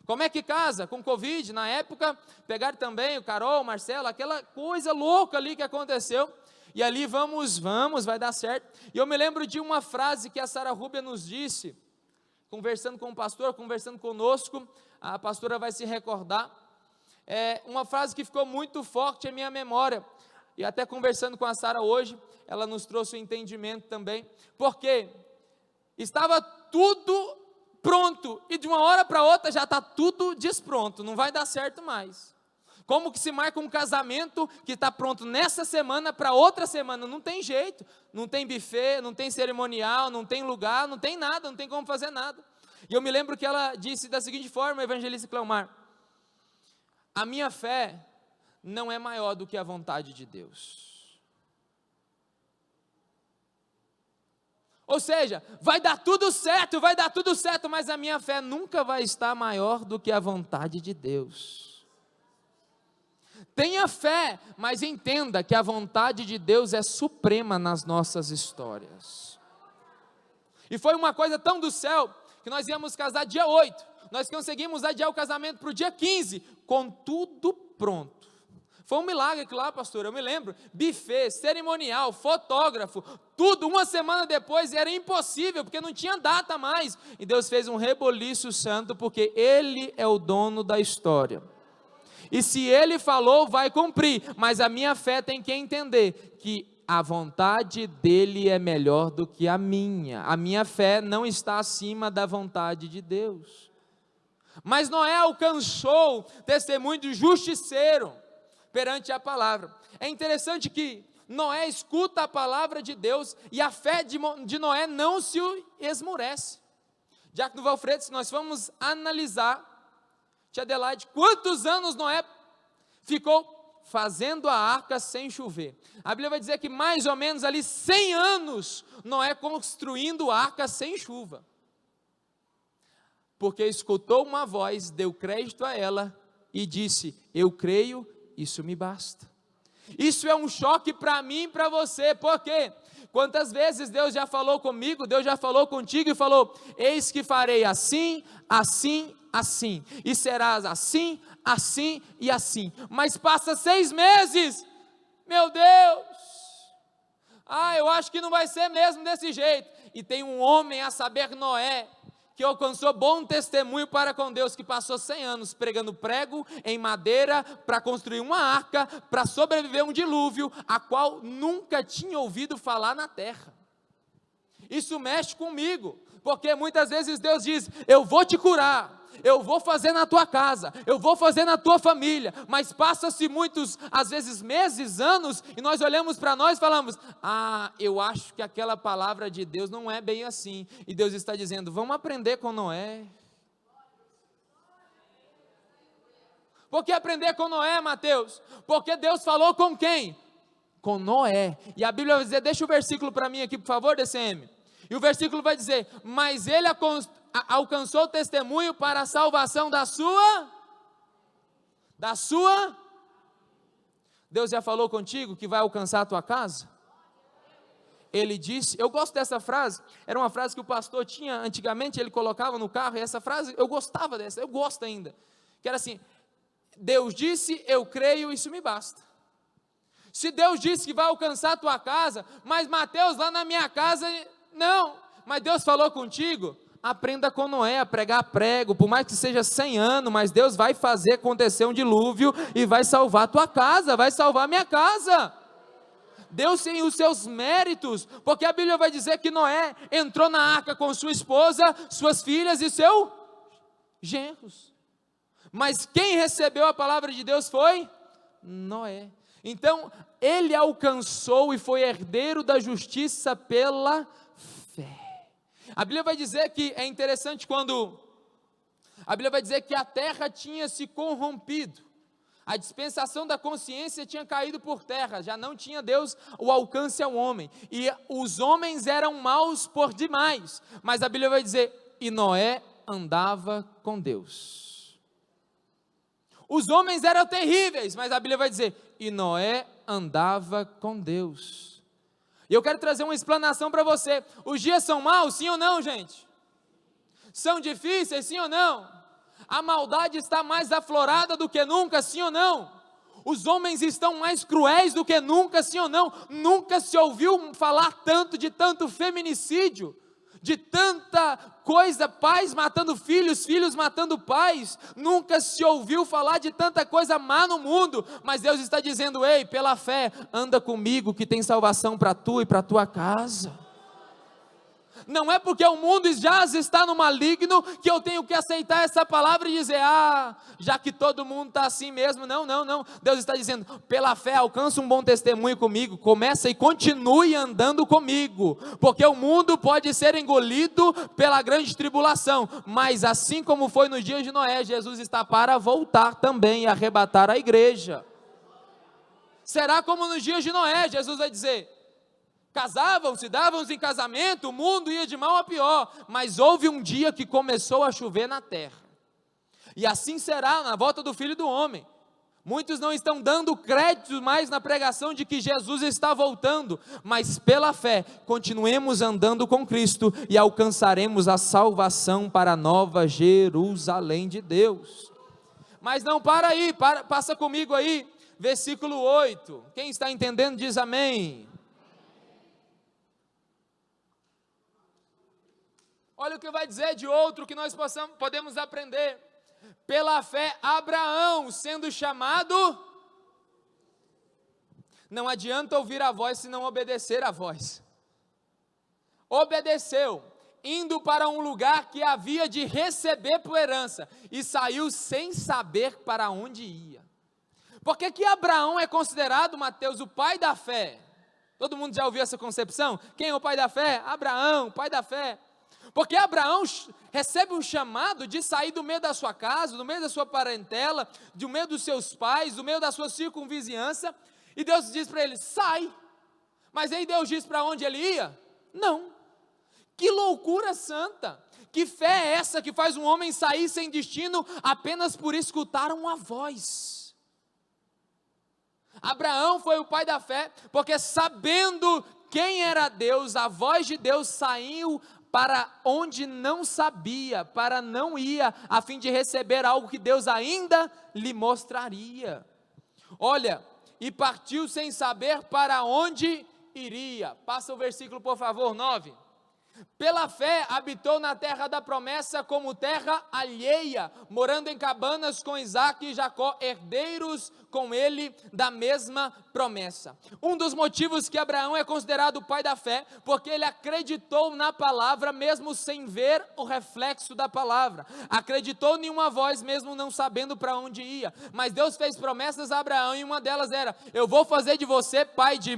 A: Como é que casa? Com Covid, na época, pegaram também o Carol, o Marcelo, aquela coisa louca ali que aconteceu, e ali vamos, vai dar certo. E eu me lembro de uma frase que a Sara Rúbia nos disse, conversando com o pastor, conversando conosco, a pastora vai se recordar, uma frase que ficou muito forte em minha memória, e até conversando com a Sara hoje, ela nos trouxe o entendimento também, porque estava tudo pronto, e de uma hora para outra já está tudo despronto, não vai dar certo mais. Como que se marca um casamento que está pronto nessa semana para outra semana? Não tem jeito, não tem buffet, não tem cerimonial, não tem lugar, não tem nada, não tem como fazer nada. E eu me lembro que ela disse da seguinte forma, evangelista Cleomar, a minha fé não é maior do que a vontade de Deus. Ou seja, vai dar tudo certo, mas a minha fé nunca vai estar maior do que a vontade de Deus. Tenha fé, mas entenda que a vontade de Deus é suprema nas nossas histórias. E foi uma coisa tão do céu, que nós íamos casar dia 8, nós conseguimos adiar o casamento para o dia 15, com tudo pronto. Foi um milagre aquilo lá, pastor, eu me lembro, buffet, cerimonial, fotógrafo, tudo, uma semana depois era impossível, porque não tinha data mais, e Deus fez um reboliço santo, porque Ele é o dono da história, e se Ele falou, vai cumprir, mas a minha fé tem que entender, que a vontade dEle é melhor do que a minha fé não está acima da vontade de Deus, mas Noé alcançou testemunho de justiceiro, perante a palavra. É interessante que Noé escuta a palavra de Deus e a fé de Noé não se esmurece. Diácono Valfredo, se nós formos analisar, tia Adelaide, quantos anos Noé ficou fazendo a arca sem chover? A Bíblia vai dizer que mais ou menos ali 100 anos Noé construindo a arca sem chuva. Porque escutou uma voz, deu crédito a ela e disse, eu creio, isso me basta. Isso é um choque para mim e para você, porque quantas vezes Deus já falou comigo, Deus já falou contigo e falou, eis que farei assim, assim, assim, e serás assim, assim e assim, mas passa 6 meses, meu Deus, eu acho que não vai ser mesmo desse jeito, e tem um homem, a saber Noé, que alcançou bom testemunho para com Deus, que passou 100 anos pregando prego em madeira, para construir uma arca, para sobreviver um dilúvio, a qual nunca tinha ouvido falar na terra. Isso mexe comigo, porque muitas vezes Deus diz, eu vou te curar, eu vou fazer na tua casa, eu vou fazer na tua família, mas passa-se muitos, às vezes meses, anos, e nós olhamos para nós e falamos, eu acho que aquela palavra de Deus não é bem assim, e Deus está dizendo, vamos aprender com Noé. Por que aprender com Noé, Mateus? Porque Deus falou com quem? Com Noé. E a Bíblia vai dizer, deixa o versículo para mim aqui, por favor, DCM. E o versículo vai dizer, mas ele alcançou o testemunho para a salvação da sua. Deus já falou contigo que vai alcançar a tua casa? Ele disse, eu gosto dessa frase, era uma frase que o pastor tinha antigamente, ele colocava no carro, e essa frase, eu gostava dessa, eu gosto ainda, que era assim, Deus disse, eu creio, isso me basta. Se Deus disse que vai alcançar a tua casa, mas Mateus, lá na minha casa, não, mas Deus falou contigo, aprenda com Noé a pregar prego, por mais que seja 100 anos, mas Deus vai fazer acontecer um dilúvio, e vai salvar a tua casa, vai salvar a minha casa. Deus tem os seus méritos, porque a Bíblia vai dizer que Noé entrou na arca com sua esposa, suas filhas e seus genros. Mas quem recebeu a palavra de Deus foi Noé. Então, ele alcançou e foi herdeiro da justiça pela fé. A Bíblia vai dizer que, é interessante quando, a Bíblia vai dizer que a terra tinha se corrompido. A dispensação da consciência tinha caído por terra, já não tinha Deus o alcance ao homem. E os homens eram maus por demais. Mas a Bíblia vai dizer, e Noé andava com Deus. Os homens eram terríveis, mas a Bíblia vai dizer, e Noé andava com Deus. E eu quero trazer uma explanação para você, os dias são maus, sim ou não, gente? São difíceis, sim ou não? A maldade está mais aflorada do que nunca, sim ou não? Os homens estão mais cruéis do que nunca, sim ou não? Nunca se ouviu falar tanto de tanto feminicídio, de tanta coisa, pais matando filhos, filhos matando pais, nunca se ouviu falar de tanta coisa má no mundo, mas Deus está dizendo, ei, pela fé, anda comigo que tem salvação para tu e para tua casa. Não é porque o mundo já está no maligno que eu tenho que aceitar essa palavra e dizer, já que todo mundo está assim mesmo. Não, Deus está dizendo, pela fé alcança um bom testemunho comigo, começa e continue andando comigo, porque o mundo pode ser engolido pela grande tribulação, mas assim como foi nos dias de Noé, Jesus está para voltar também e arrebatar a igreja. Será como nos dias de Noé, Jesus vai dizer, casavam-se, davam-se em casamento, o mundo ia de mal a pior, mas houve um dia que começou a chover na terra, e assim será na volta do Filho do Homem. Muitos não estão dando crédito mais na pregação de que Jesus está voltando, mas pela fé, continuemos andando com Cristo, e alcançaremos a salvação para a nova Jerusalém de Deus. Mas não para aí, passa comigo aí, versículo 8, quem está entendendo diz amém. Olha o que vai dizer de outro que nós podemos aprender. Pela fé, Abraão, sendo chamado, não adianta ouvir a voz se não obedecer a voz. Obedeceu, indo para um lugar que havia de receber por herança, e saiu sem saber para onde ia. Por que Abraão é considerado, Mateus, o pai da fé? Todo mundo já ouviu essa concepção? Quem é o pai da fé? Abraão, pai da fé. Porque Abraão recebe um chamado de sair do meio da sua casa, do meio da sua parentela, do meio dos seus pais, do meio da sua circunvizinhança, e Deus diz para ele, sai. Mas aí Deus diz para onde ele ia? Não. Que loucura santa, que fé é essa que faz um homem sair sem destino apenas por escutar uma voz? Abraão foi o pai da fé, porque sabendo quem era Deus, a voz de Deus saiu para onde não sabia, para não ia, a fim de receber algo que Deus ainda lhe mostraria. Olha, e partiu sem saber para onde iria. Passa o versículo, por favor, 9. Pela fé habitou na terra da promessa como terra alheia, morando em cabanas com Isaque e Jacó, herdeiros com ele da mesma promessa. Um dos motivos que Abraão é considerado o pai da fé, porque ele acreditou na palavra mesmo sem ver o reflexo da palavra. Acreditou em uma voz mesmo não sabendo para onde ia. Mas Deus fez promessas a Abraão e uma delas era: eu vou fazer de você pai de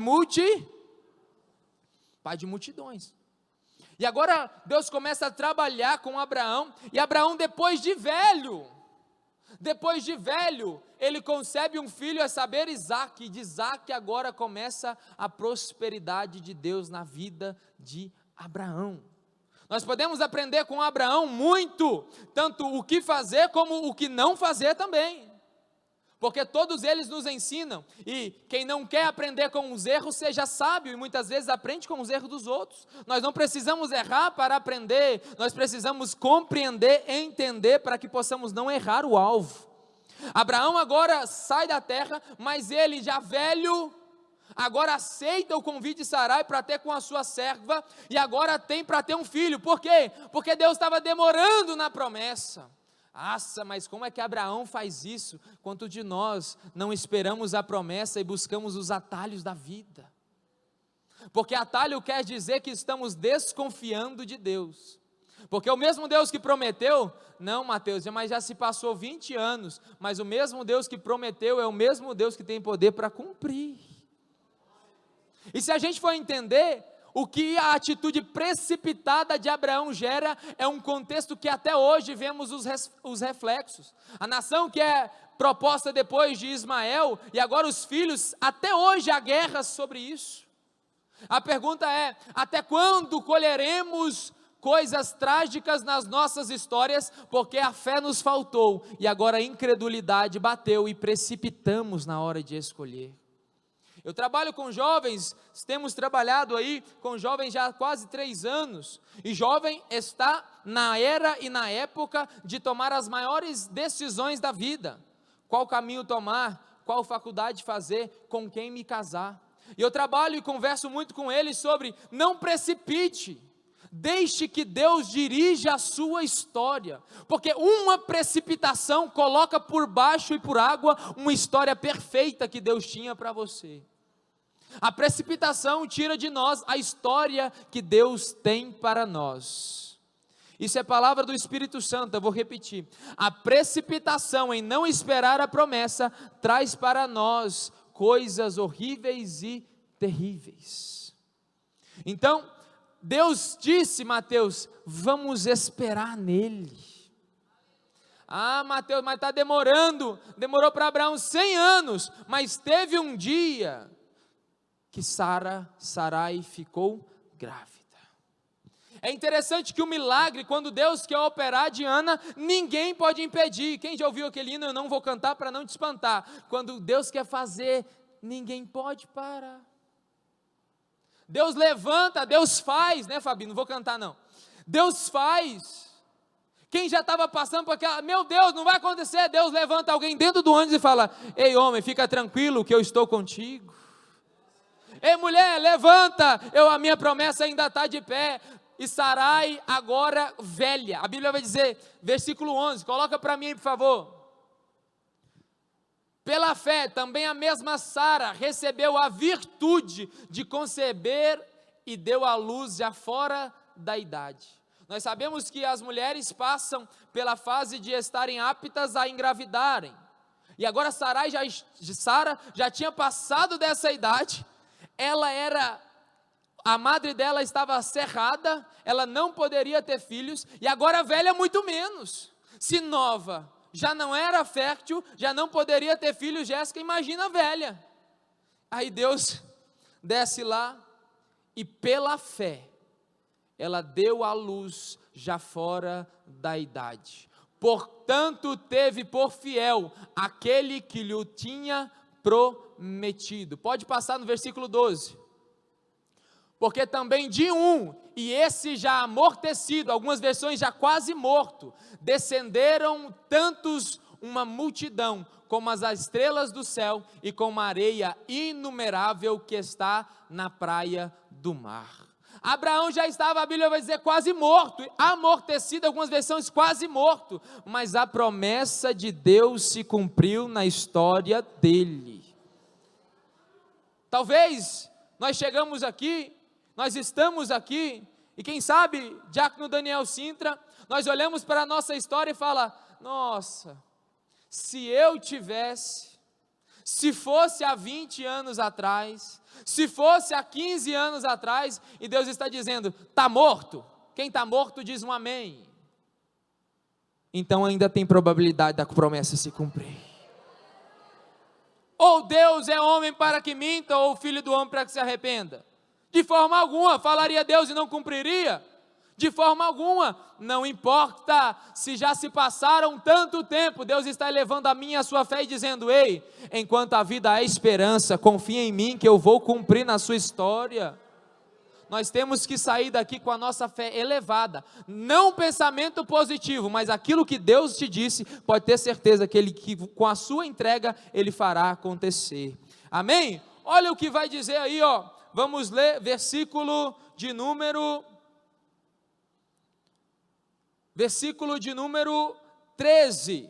A: multidões. E agora Deus começa a trabalhar com Abraão, e Abraão depois de velho, ele concebe um filho, a saber, Isaque, e de Isaque agora começa a prosperidade de Deus na vida de Abraão. Nós podemos aprender com Abraão muito, tanto o que fazer como o que não fazer também. Porque todos eles nos ensinam, e quem não quer aprender com os erros, seja sábio, e muitas vezes aprende com os erros dos outros. Nós não precisamos errar para aprender, nós precisamos compreender, entender, para que possamos não errar o alvo. Abraão agora sai da terra, mas ele já velho, agora aceita o convite de Sarai para ter com a sua serva, e agora tem para ter um filho. Por quê? Porque Deus estava demorando na promessa. Nossa, mas como é que Abraão faz isso? Quanto de nós não esperamos a promessa e buscamos os atalhos da vida? Porque atalho quer dizer que estamos desconfiando de Deus. Porque o mesmo Deus que prometeu, não, Mateus, mas já se passou 20 anos, mas o mesmo Deus que prometeu é o mesmo Deus que tem poder para cumprir. E se a gente for entender, o que a atitude precipitada de Abraão gera é um contexto que até hoje vemos os reflexos. A nação que é proposta depois de Ismael, e agora os filhos, até hoje há guerras sobre isso. A pergunta é: até quando colheremos coisas trágicas nas nossas histórias, porque a fé nos faltou, e agora a incredulidade bateu e precipitamos na hora de escolher? Eu trabalho com jovens, temos trabalhado aí com jovens já há quase 3 anos, e jovem está na era e na época de tomar as maiores decisões da vida. Qual caminho tomar, qual faculdade fazer, com quem me casar. E eu trabalho e converso muito com eles sobre: não precipite, deixe que Deus dirija a sua história, porque uma precipitação coloca por baixo e por água uma história perfeita que Deus tinha para você. A precipitação tira de nós a história que Deus tem para nós. Isso é palavra do Espírito Santo, eu vou repetir. A precipitação em não esperar a promessa traz para nós coisas horríveis e terríveis. Então, Deus disse, Mateus, vamos esperar nele. Ah, Mateus, mas está demorando, demorou para Abraão 100 anos, mas teve um dia que Sarai ficou grávida. É interessante que o milagre, quando Deus quer operar de Ana, ninguém pode impedir. Quem já ouviu aquele hino? Eu não vou cantar para não te espantar. Quando Deus quer fazer, ninguém pode parar. Deus levanta, Deus faz, né, Fabi? Não vou cantar não. Deus faz. Quem já estava passando por aquela, meu Deus, não vai acontecer. Deus levanta alguém dentro do ônibus e fala: ei homem, fica tranquilo que eu estou contigo. Ei mulher, levanta, a minha promessa ainda está de pé. E Sarai agora velha, a Bíblia vai dizer, versículo 11, coloca para mim por favor. Pela fé, também a mesma Sara recebeu a virtude de conceber e deu à luz já fora da idade. Nós sabemos que as mulheres passam pela fase de estarem aptas a engravidarem. E agora Sara já tinha passado dessa idade. A madre dela estava cerrada, ela não poderia ter filhos, e agora velha muito menos. Se nova já não era fértil, já não poderia ter filhos, Jéssica, imagina velha. Aí Deus desce lá, e pela fé, ela deu à luz já fora da idade. Portanto, teve por fiel aquele que lhe tinha prometido. Pode passar no versículo 12. Porque também de um, e esse já amortecido, algumas versões já quase morto, descenderam tantos uma multidão, como as estrelas do céu, e como a areia inumerável que está na praia do mar. Abraão já estava, a Bíblia vai dizer, quase morto, amortecido, algumas versões quase morto, mas a promessa de Deus se cumpriu na história dele. Talvez nós chegamos aqui, nós estamos aqui, e quem sabe, Diácono Daniel Sintra, nós olhamos para a nossa história e fala, nossa, se eu tivesse, se fosse há 20 anos atrás, se fosse há 15 anos atrás, e Deus está dizendo, está morto? Quem está morto diz um amém. Então ainda tem probabilidade da promessa se cumprir. Ou Deus é homem para que minta, ou filho do homem para que se arrependa. De forma alguma, falaria Deus e não cumpriria? De forma alguma, não importa se já se passaram tanto tempo, Deus está elevando a minha e a sua fé e dizendo, ei, enquanto a vida há esperança, confia em mim que eu vou cumprir na sua história. Nós temos que sair daqui com a nossa fé elevada, não um pensamento positivo, mas aquilo que Deus te disse, pode ter certeza que com a sua entrega, Ele fará acontecer. Amém? Olha o que vai dizer aí, ó. Vamos ler versículo de número 13,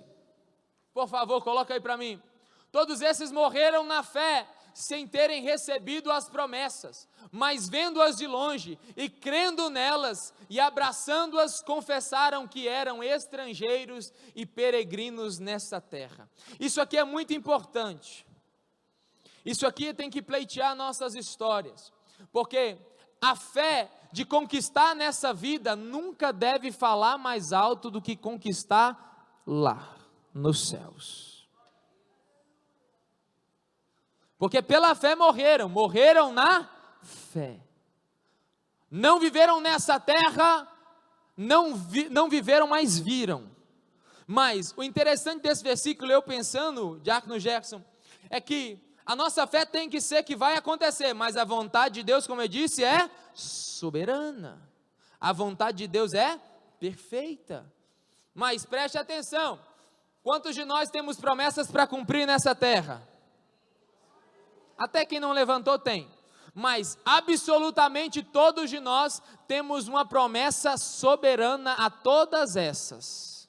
A: por favor, coloca aí para mim. Todos esses morreram na fé, sem terem recebido as promessas, mas vendo-as de longe, e crendo nelas, e abraçando-as, confessaram que eram estrangeiros e peregrinos nessa terra. Isso aqui é muito importante, isso aqui tem que pleitear nossas histórias, porque a fé de conquistar nessa vida, nunca deve falar mais alto do que conquistar lá, nos céus. Porque pela fé morreram na fé. Não viveram nessa terra, não viveram, mas viram. Mas o interessante desse versículo, eu pensando, Diácono Gerson, é que a nossa fé tem que ser que vai acontecer, mas a vontade de Deus, como eu disse, é soberana. A vontade de Deus é perfeita. Mas preste atenção, quantos de nós temos promessas para cumprir nessa terra? Até quem não levantou tem. Mas absolutamente todos de nós temos uma promessa soberana a todas essas.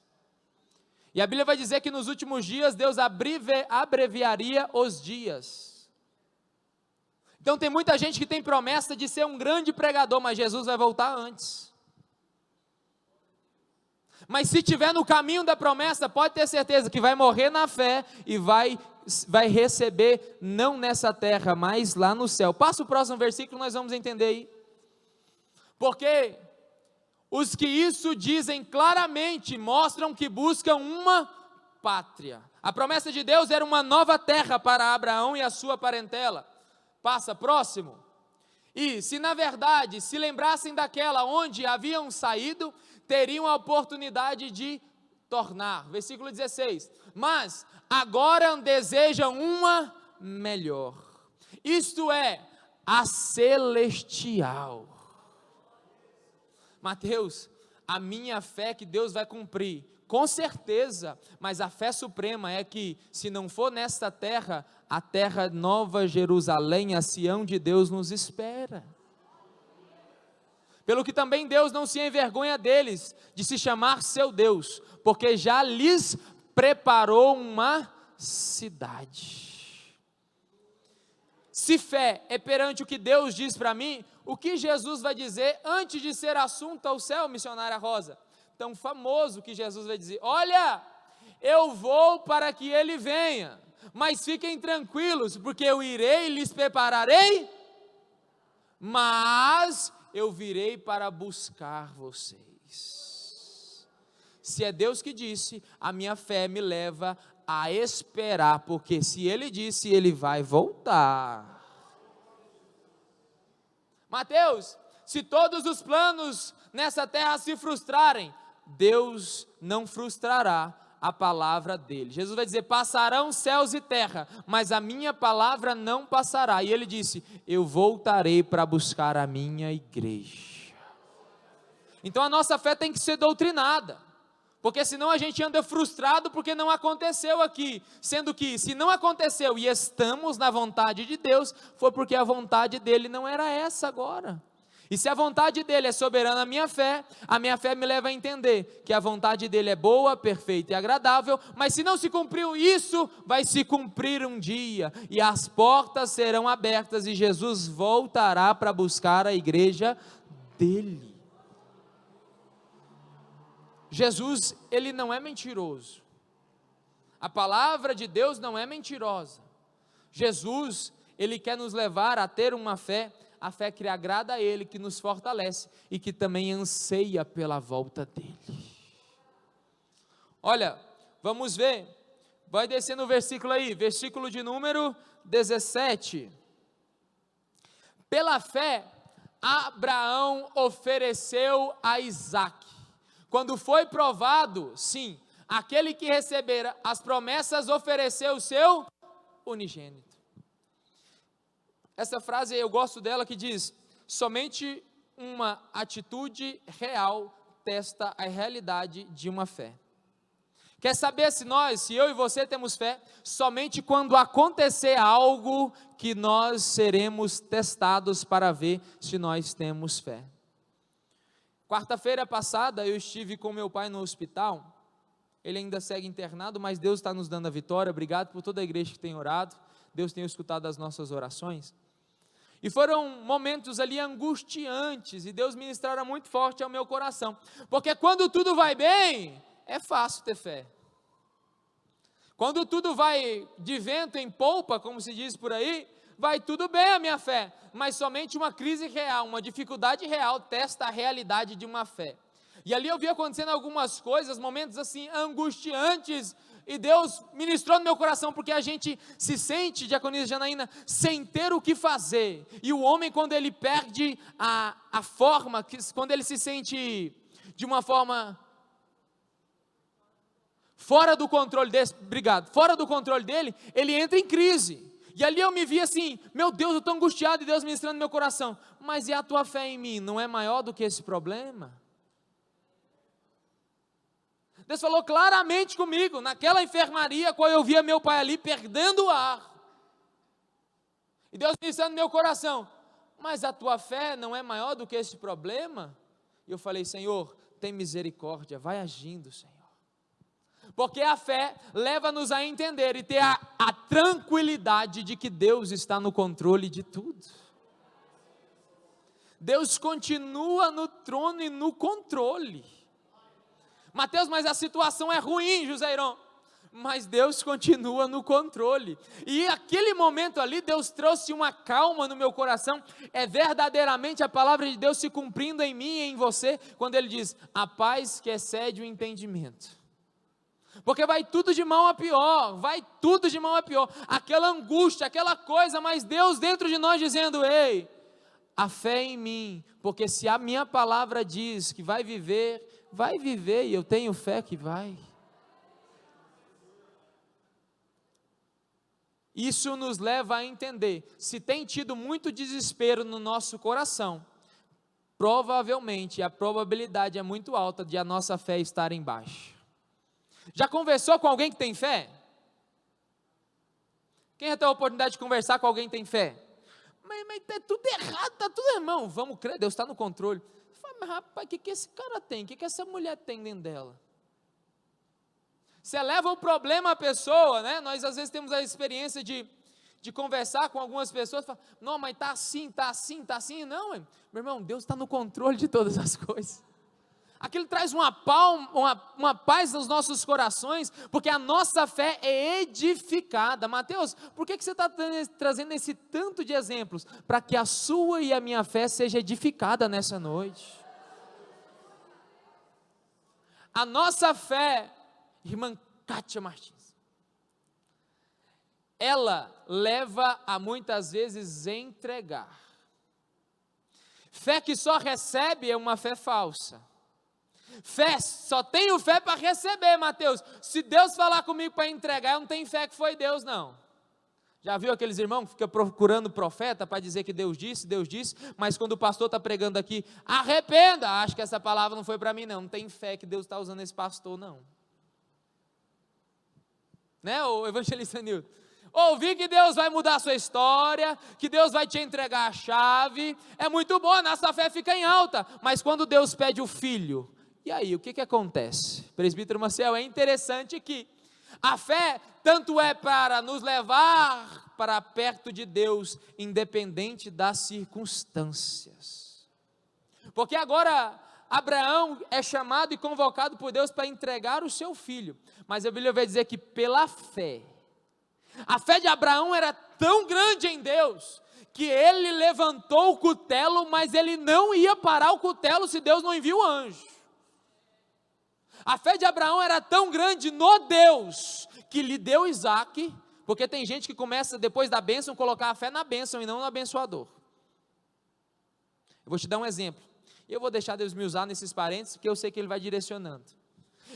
A: E a Bíblia vai dizer que nos últimos dias Deus abreviaria os dias. Então tem muita gente que tem promessa de ser um grande pregador, mas Jesus vai voltar antes. Mas se estiver no caminho da promessa, pode ter certeza que vai morrer na fé e vai receber, não nessa terra, mas lá no céu. Passa o próximo versículo, nós vamos entender aí. Porque os que isso dizem claramente mostram que buscam uma pátria. A promessa de Deus era uma nova terra para Abraão e a sua parentela. Passa, próximo. E se na verdade se lembrassem daquela onde haviam saído, teriam a oportunidade de tornar. Versículo 16. Mas agora desejam uma melhor. Isto é, a celestial. Mateus, a minha fé que Deus vai cumprir, com certeza, mas a fé suprema é que, se não for nesta terra, a terra nova Jerusalém, a Sião de Deus nos espera. Pelo que também Deus não se envergonha deles, de se chamar seu Deus, porque já lhes preparou uma cidade. Se fé é perante o que Deus diz para mim, o que Jesus vai dizer antes de ser assunto ao céu, missionária Rosa? Tão famoso que Jesus vai dizer, olha, eu vou para que ele venha, mas fiquem tranquilos, porque eu irei e lhes prepararei, mas eu virei para buscar vocês. Se é Deus que disse, a minha fé me leva a esperar, porque se ele disse, ele vai voltar. Mateus, se todos os planos nessa terra se frustrarem, Deus não frustrará a palavra dele. Jesus vai dizer, passarão céus e terra, mas a minha palavra não passará. E ele disse, eu voltarei para buscar a minha igreja. Então a nossa fé tem que ser doutrinada, porque senão a gente anda frustrado porque não aconteceu aqui, sendo que se não aconteceu e estamos na vontade de Deus, foi porque a vontade dele não era essa agora. E se a vontade dele é soberana a minha fé me leva a entender que a vontade dele é boa, perfeita e agradável, mas se não se cumpriu isso, vai se cumprir um dia, e as portas serão abertas, e Jesus voltará para buscar a igreja dele. Jesus, ele não é mentiroso, a palavra de Deus não é mentirosa. Jesus, ele quer nos levar a ter uma fé, a fé que agrada a Ele, que nos fortalece e que também anseia pela volta dEle. Olha, vamos ver, vai descer no versículo aí, versículo de número 17. Pela fé, Abraão ofereceu a Isaque. Quando foi provado, sim, aquele que recebera as promessas ofereceu o seu unigênito. Essa frase eu gosto dela, que diz: somente uma atitude real testa a realidade de uma fé. Quer saber se eu e você temos fé? Somente quando acontecer algo que nós seremos testados para ver se nós temos fé. Quarta-feira passada eu estive com meu pai no hospital, ele ainda segue internado, mas Deus está nos dando a vitória. Obrigado por toda a igreja que tem orado, Deus tem escutado as nossas orações. E foram momentos ali angustiantes, e Deus ministrara muito forte ao meu coração, porque quando tudo vai bem, é fácil ter fé. Quando tudo vai de vento em polpa, como se diz por aí, vai tudo bem a minha fé, mas somente uma crise real, uma dificuldade real testa a realidade de uma fé. E ali eu vi acontecendo algumas coisas, momentos assim angustiantes, e Deus ministrou no meu coração, porque a gente se sente, diaconisa Janaína, sem ter o que fazer, e o homem, quando ele perde a forma, quando ele se sente de uma forma fora do controle fora do controle dele, ele entra em crise. E ali eu me vi assim, meu Deus, eu estou angustiado, e Deus ministrando no meu coração, mas e a tua fé em mim, não é maior do que esse problema? Deus falou claramente comigo, naquela enfermaria, quando eu via meu pai ali perdendo o ar, e Deus ministrando no meu coração, mas a tua fé não é maior do que esse problema? E eu falei: Senhor, tem misericórdia, vai agindo, Senhor, porque a fé leva-nos a entender e ter a tranquilidade de que Deus está no controle de tudo. Deus continua no trono e no controle. Mateus, mas a situação é ruim, Joseiron, mas Deus continua no controle, e aquele momento ali, Deus trouxe uma calma no meu coração, é verdadeiramente a palavra de Deus se cumprindo em mim e em você, quando Ele diz, a paz que excede o entendimento, porque vai tudo de mal a pior, aquela angústia, aquela coisa, mas Deus dentro de nós dizendo, ei, a fé em mim, porque se a minha palavra diz que vai viver, e eu tenho fé que vai. Isso nos leva a entender, se tem tido muito desespero no nosso coração, provavelmente a probabilidade é muito alta de a nossa fé estar em baixo. Já conversou com alguém que tem fé? Quem já teve a oportunidade de conversar com alguém que tem fé? Mas está tudo errado, está tudo, irmão, vamos crer, Deus está no controle. Mas rapaz, o que esse cara tem? O que essa mulher tem dentro dela? Você leva o problema à pessoa, né? Nós às vezes temos a experiência de conversar com algumas pessoas, fala, não, mas está assim, não, meu irmão, Deus está no controle de todas as coisas. Aquilo traz uma paz nos nossos corações, porque a nossa fé é edificada. Mateus, por que você está trazendo esse tanto de exemplos? Para que a sua e a minha fé seja edificada nessa noite. A nossa fé, irmã Kátia Martins, ela leva a muitas vezes entregar. Fé que só recebe é uma fé falsa. Fé, só tenho fé para receber, Mateus. Se Deus falar comigo para entregar, eu não tenho fé que foi Deus, não. Já viu aqueles irmãos que ficam procurando profeta para dizer que Deus disse, mas quando o pastor está pregando aqui, arrependa, acho que essa palavra não foi para mim, não tem fé que Deus está usando esse pastor, não. Né, o evangelista Nilton? Ouvir que Deus vai mudar a sua história, que Deus vai te entregar a chave, é muito bom, a nossa fé fica em alta, mas quando Deus pede o filho, e aí, o que acontece? Presbítero Maciel, é interessante que a fé tanto é para nos levar para perto de Deus, independente das circunstâncias, porque agora Abraão é chamado e convocado por Deus para entregar o seu filho, mas a Bíblia vai dizer que pela fé, a fé de Abraão era tão grande em Deus, que ele levantou o cutelo, mas ele não ia parar o cutelo se Deus não envia o anjo. A fé de Abraão era tão grande no Deus, que lhe deu Isaque, porque tem gente que começa depois da bênção, colocar a fé na bênção e não no abençoador. Eu vou te dar um exemplo, e eu vou deixar Deus me usar nesses parênteses, porque eu sei que Ele vai direcionando.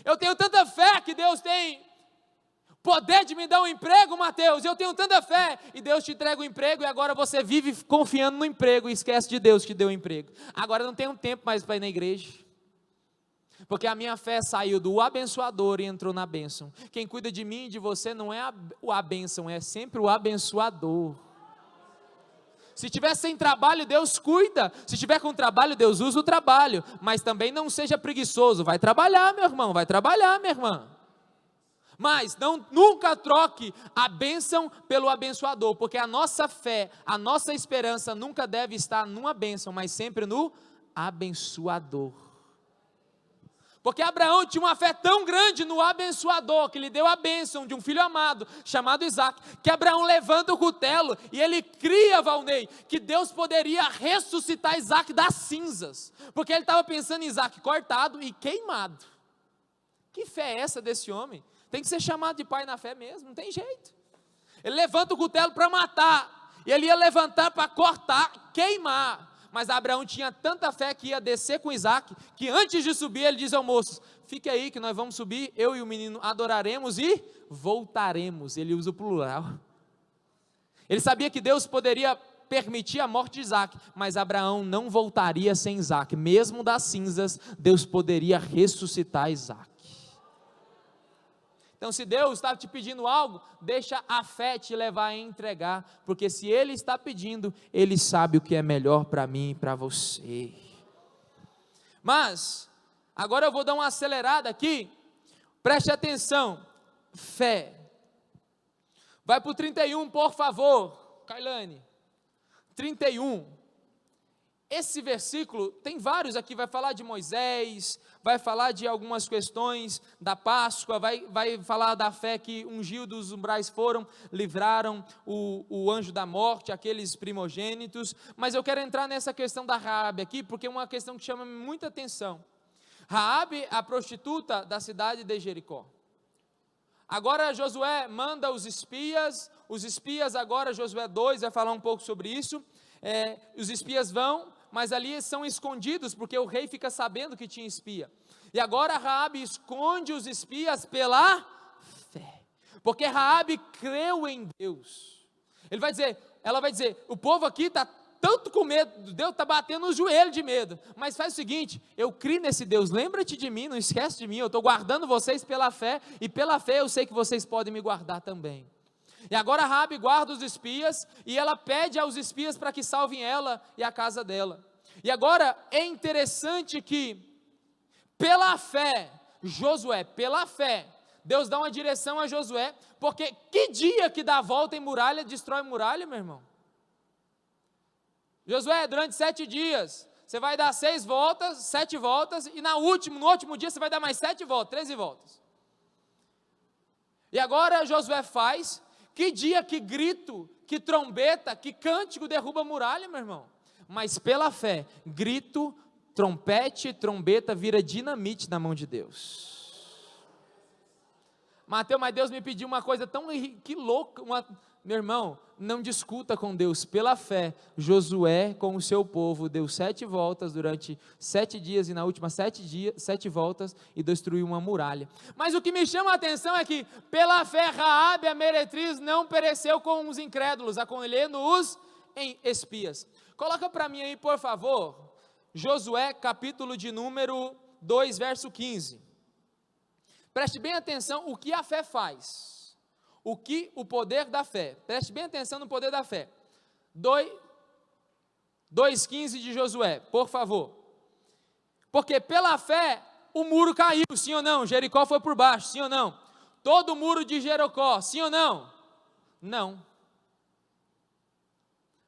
A: Eu tenho tanta fé que Deus tem poder de me dar um emprego, Mateus, eu tenho tanta fé, e Deus te entrega o emprego, e agora você vive confiando no emprego, e esquece de Deus que te deu o emprego. Agora eu não tenho tempo mais para ir na igreja, porque a minha fé saiu do abençoador e entrou na bênção. Quem cuida de mim e de você não é a bênção, é sempre o abençoador. Se tiver sem trabalho, Deus cuida. Se tiver com trabalho, Deus usa o trabalho. Mas também não seja preguiçoso. Vai trabalhar, meu irmão, vai trabalhar, minha irmã. Mas nunca troque a bênção pelo abençoador, porque a nossa fé, a nossa esperança nunca deve estar numa bênção, mas sempre no abençoador. Porque Abraão tinha uma fé tão grande no abençoador, que lhe deu a bênção de um filho amado, chamado Isaque, que Abraão levanta o cutelo, e ele cria, Valnei, que Deus poderia ressuscitar Isaque das cinzas, porque ele estava pensando em Isaque cortado e queimado. Que fé é essa desse homem? Tem que ser chamado de pai na fé mesmo, não tem jeito. Ele levanta o cutelo para matar, e ele ia levantar para cortar, queimar. Mas Abraão tinha tanta fé que ia descer com Isaque, que antes de subir ele diz ao moço: fique aí que nós vamos subir, eu e o menino adoraremos e voltaremos. Ele usa o plural. Ele sabia que Deus poderia permitir a morte de Isaque, mas Abraão não voltaria sem Isaque. Mesmo das cinzas, Deus poderia ressuscitar Isaque. Então, se Deus está te pedindo algo, deixa a fé te levar a entregar, porque se Ele está pedindo, Ele sabe o que é melhor para mim e para você. Mas, agora eu vou dar uma acelerada aqui, preste atenção, fé. Vai para o 31, por favor, Kailane. 31. Esse versículo, tem vários aqui, vai falar de Moisés, vai falar de algumas questões da Páscoa, vai falar da fé que ungiu dos umbrais foram, livraram o anjo da morte, aqueles primogênitos, mas eu quero entrar nessa questão da Raabe aqui, porque é uma questão que chama muita atenção. Raabe, a prostituta da cidade de Jericó. Agora Josué manda os espias agora, Josué 2 vai falar um pouco sobre isso, os espias vão, mas ali são escondidos, porque o rei fica sabendo que tinha espia, e agora Raabe esconde os espias pela fé, porque Raabe creu em Deus. Ela vai dizer, o povo aqui está tanto com medo, Deus está batendo os joelhos de medo, mas faz o seguinte, eu criei nesse Deus, lembra-te de mim, não esquece de mim, eu estou guardando vocês pela fé, e pela fé eu sei que vocês podem me guardar também. E agora Raabe guarda os espias, e ela pede aos espias para que salvem ela e a casa dela. E agora é interessante que, pela fé, pela fé, Deus dá uma direção a Josué, porque que dia que dá a volta em muralha, destrói muralha, meu irmão? Josué, durante 7 dias, você vai dar 7 voltas, e no último dia você vai dar mais 7 voltas, 13 voltas. E agora Josué faz, que dia, que grito, que trombeta, que cântico derruba a muralha, meu irmão? Mas pela fé, grito, trompete, trombeta vira dinamite na mão de Deus. Mateus, mas Deus me pediu uma coisa tão que louca, meu irmão, não discuta com Deus, pela fé, Josué com o seu povo deu 7 voltas durante 7 dias, e na última 7 voltas, e destruiu uma muralha. Mas o que me chama a atenção é que, pela fé, Raabe, a meretriz, não pereceu com os incrédulos, acolhendo os espias. Coloca para mim aí, por favor, Josué, capítulo de número 2, verso 15. Preste bem atenção o que a fé faz. o poder da fé, preste bem atenção no poder da fé, 2,15 de Josué, por favor, porque pela fé o muro caiu, sim ou não? Jericó foi por baixo, sim ou não? Todo o muro de Jericó, sim ou não? Não,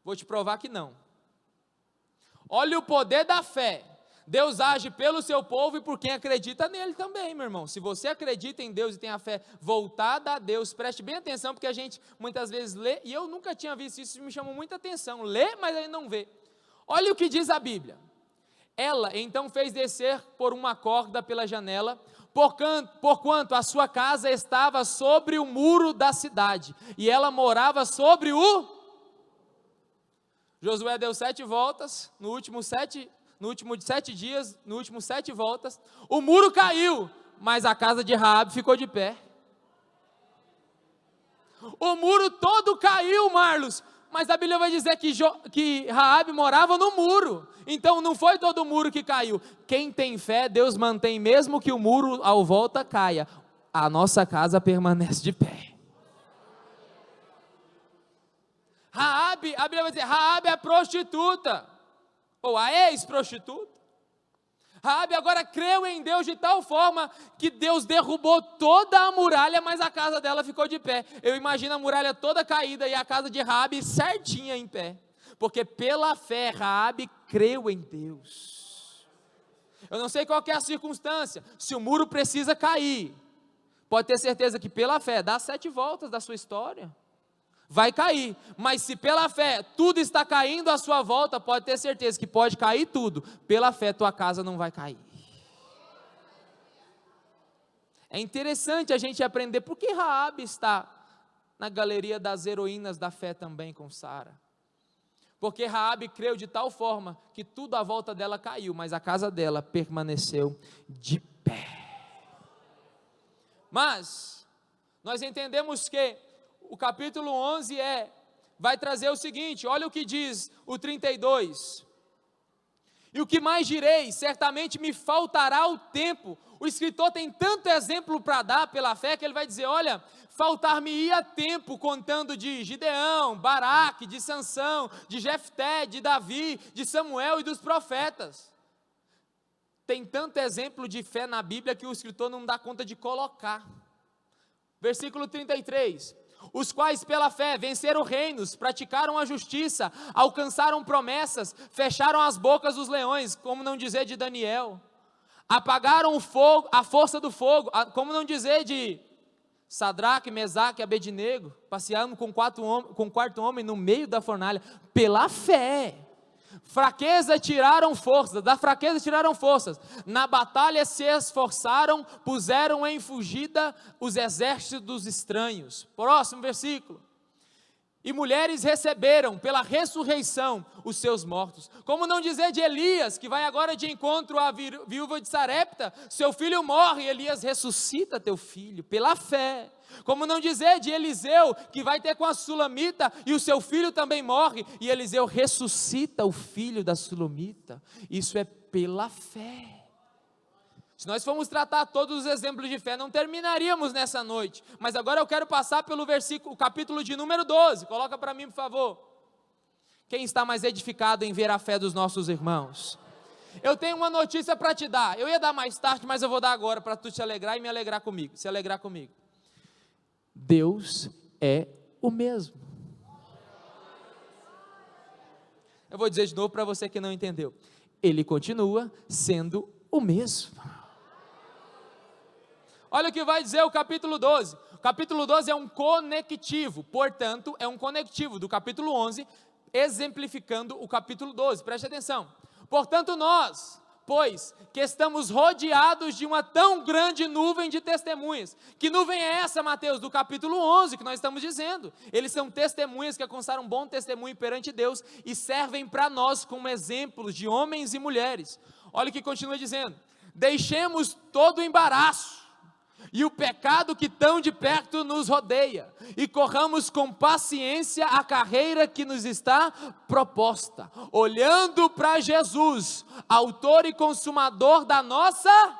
A: vou te provar que não. Olha o poder da fé. Deus age pelo seu povo e por quem acredita nele também, meu irmão. Se você acredita em Deus e tem a fé voltada a Deus, preste bem atenção, porque a gente muitas vezes lê, e eu nunca tinha visto isso, me chamou muita atenção, lê, mas aí não vê. Olha o que diz a Bíblia. Ela então fez descer por uma corda pela janela, porquanto a sua casa estava sobre o muro da cidade, e ela morava sobre o... Josué deu 7 voltas, no último 7 dias, no último 7 voltas, o muro caiu, mas a casa de Raabe ficou de pé. O muro todo caiu, Marlos, mas a Bíblia vai dizer que Raabe morava no muro, então não foi todo o muro que caiu. Quem tem fé, Deus mantém, mesmo que o muro ao volta caia, a nossa casa permanece de pé. Raabe, a Bíblia vai dizer, Raabe é a prostituta, ou a ex-prostituta. Raabe agora creu em Deus de tal forma que Deus derrubou toda a muralha, mas a casa dela ficou de pé. Eu imagino a muralha toda caída e a casa de Raabe certinha em pé, porque pela fé Raabe creu em Deus. Eu não sei qual que é a circunstância, se o muro precisa cair, pode ter certeza que pela fé, dá 7 voltas da sua história, vai cair, mas se pela fé tudo está caindo à sua volta, pode ter certeza que pode cair tudo, pela fé tua casa não vai cair. É interessante a gente aprender, por que Raabe está na galeria das heroínas da fé também com Sara? Porque Raabe creu de tal forma, que tudo à volta dela caiu, mas a casa dela permaneceu de pé. Mas, nós entendemos que o capítulo 11 vai trazer o seguinte, olha o que diz o 32, e o que mais direi, certamente me faltará o tempo. O escritor tem tanto exemplo para dar pela fé, que ele vai dizer, olha, faltar-me-ia tempo contando de Gideão, Baraque, de Sansão, de Jefté, de Davi, de Samuel e dos profetas. Tem tanto exemplo de fé na Bíblia, que o escritor não dá conta de colocar. Versículo 33, os quais pela fé venceram reinos, praticaram a justiça, alcançaram promessas, fecharam as bocas dos leões, como não dizer de Daniel, apagaram o fogo, a força do fogo, como não dizer de Sadraque, Mesaque e Abednego, passeando com quarto homem no meio da fornalha, pela fé. Fraqueza tiraram forças, da fraqueza tiraram forças, na batalha se esforçaram, puseram em fugida os exércitos dos estranhos. Próximo versículo. E mulheres receberam pela ressurreição os seus mortos. Como não dizer de Elias, que vai agora de encontro à viúva de Sarepta, seu filho morre, Elias ressuscita teu filho, pela fé. Como não dizer de Eliseu, que vai ter com a Sulamita, e o seu filho também morre, e Eliseu ressuscita o filho da Sulamita. Isso é pela fé. Se nós formos tratar todos os exemplos de fé, não terminaríamos nessa noite, mas agora eu quero passar pelo versículo, o capítulo de número 12, coloca para mim por favor. Quem está mais edificado em ver a fé dos nossos irmãos? Eu tenho uma notícia para te dar, eu ia dar mais tarde, mas eu vou dar agora, para tu te alegrar e me alegrar comigo, se alegrar comigo. Deus é o mesmo. Eu vou dizer de novo para você que não entendeu, Ele continua sendo o mesmo. Olha o que vai dizer o capítulo 12, o capítulo 12 é um conectivo, portanto é um conectivo do capítulo 11, exemplificando o capítulo 12, preste atenção. Portanto nós, pois que estamos rodeados de uma tão grande nuvem de testemunhas. Que nuvem é essa, Mateus? Do capítulo 11 que nós estamos dizendo. Eles são testemunhas que alcançaram um bom testemunho perante Deus e servem para nós como exemplos de homens e mulheres. Olha o que continua dizendo: deixemos todo o embaraço e o pecado que tão de perto nos rodeia, e corramos com paciência a carreira que nos está proposta, olhando para Jesus, autor e consumador da nossa.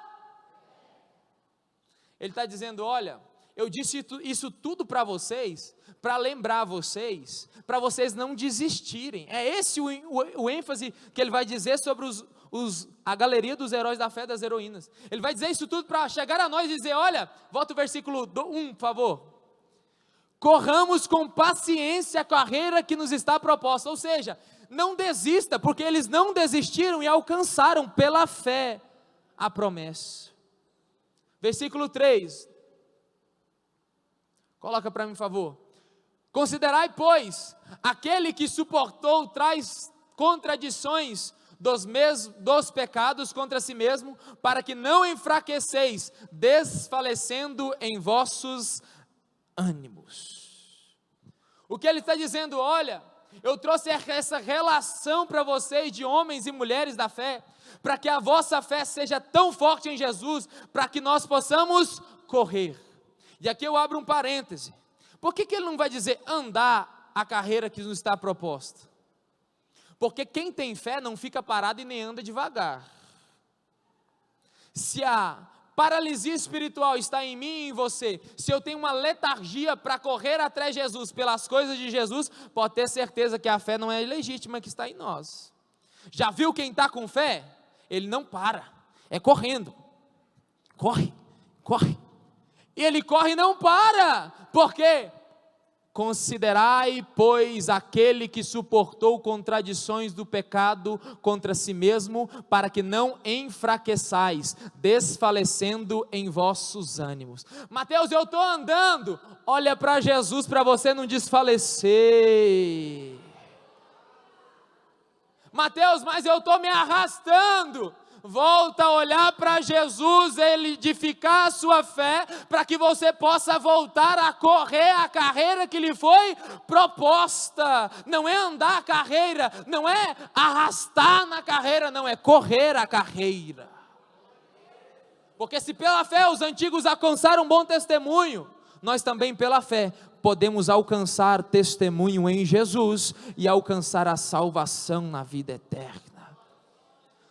A: Ele está dizendo, olha, eu disse isso tudo para vocês, para lembrar vocês, para vocês não desistirem. É esse o ênfase que ele vai dizer sobre a galeria dos heróis da fé, das heroínas. Ele vai dizer isso tudo para chegar a nós e dizer, olha, volta o versículo 1, por favor. Corramos com paciência a carreira que nos está proposta. Ou seja, não desista, porque eles não desistiram e alcançaram pela fé a promessa. Versículo 3. Coloca para mim, por favor. Considerai, pois, aquele que suportou tais contradições dos pecados contra si mesmo, para que não enfraqueceis, desfalecendo em vossos ânimos. O que ele está dizendo, olha, eu trouxe essa relação para vocês de homens e mulheres da fé, para que a vossa fé seja tão forte em Jesus, para que nós possamos correr. E aqui eu abro um parêntese. Por que ele não vai dizer andar a carreira que nos está proposta? Porque quem tem fé não fica parado e nem anda devagar. Se a paralisia espiritual está em mim e em você, se eu tenho uma letargia para correr atrás de Jesus, pelas coisas de Jesus, pode ter certeza que a fé não é legítima que está em nós. Já viu quem está com fé? Ele não para, é correndo. Corre, corre. E ele corre e não para. Por quê? Considerai, pois, aquele que suportou contradições do pecado contra si mesmo, para que não enfraqueçais, desfalecendo em vossos ânimos. Mateus, eu estou andando. Olha para Jesus para você não desfalecer. Mateus, mas eu estou me arrastando. Volta a olhar para Jesus, ele edificar a sua fé, para que você possa voltar a correr a carreira que lhe foi proposta. Não é andar a carreira, não é arrastar na carreira, não, é correr a carreira. Porque se pela fé os antigos alcançaram um bom testemunho, nós também pela fé podemos alcançar testemunho em Jesus e alcançar a salvação na vida eterna.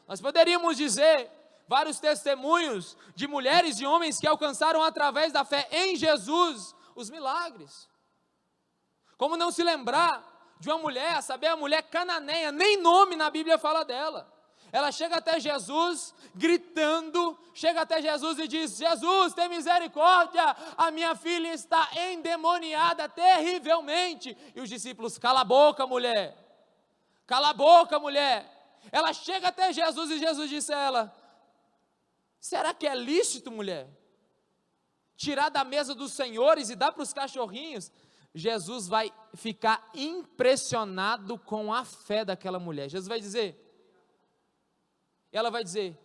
A: Nós poderíamos dizer vários testemunhos de mulheres e homens que alcançaram através da fé em Jesus os milagres. Como não se lembrar de uma mulher, saber a mulher cananeia, nem nome na Bíblia fala dela. Ela chega até Jesus gritando, chega até Jesus e diz, Jesus, tem misericórdia, a minha filha está endemoniada terrivelmente. E os discípulos, cala a boca, mulher, cala a boca, mulher. Ela chega até Jesus e Jesus disse a ela, será que é lícito, mulher, tirar da mesa dos senhores e dar para os cachorrinhos? Jesus vai ficar impressionado com a fé daquela mulher. Jesus vai dizer, ela vai dizer,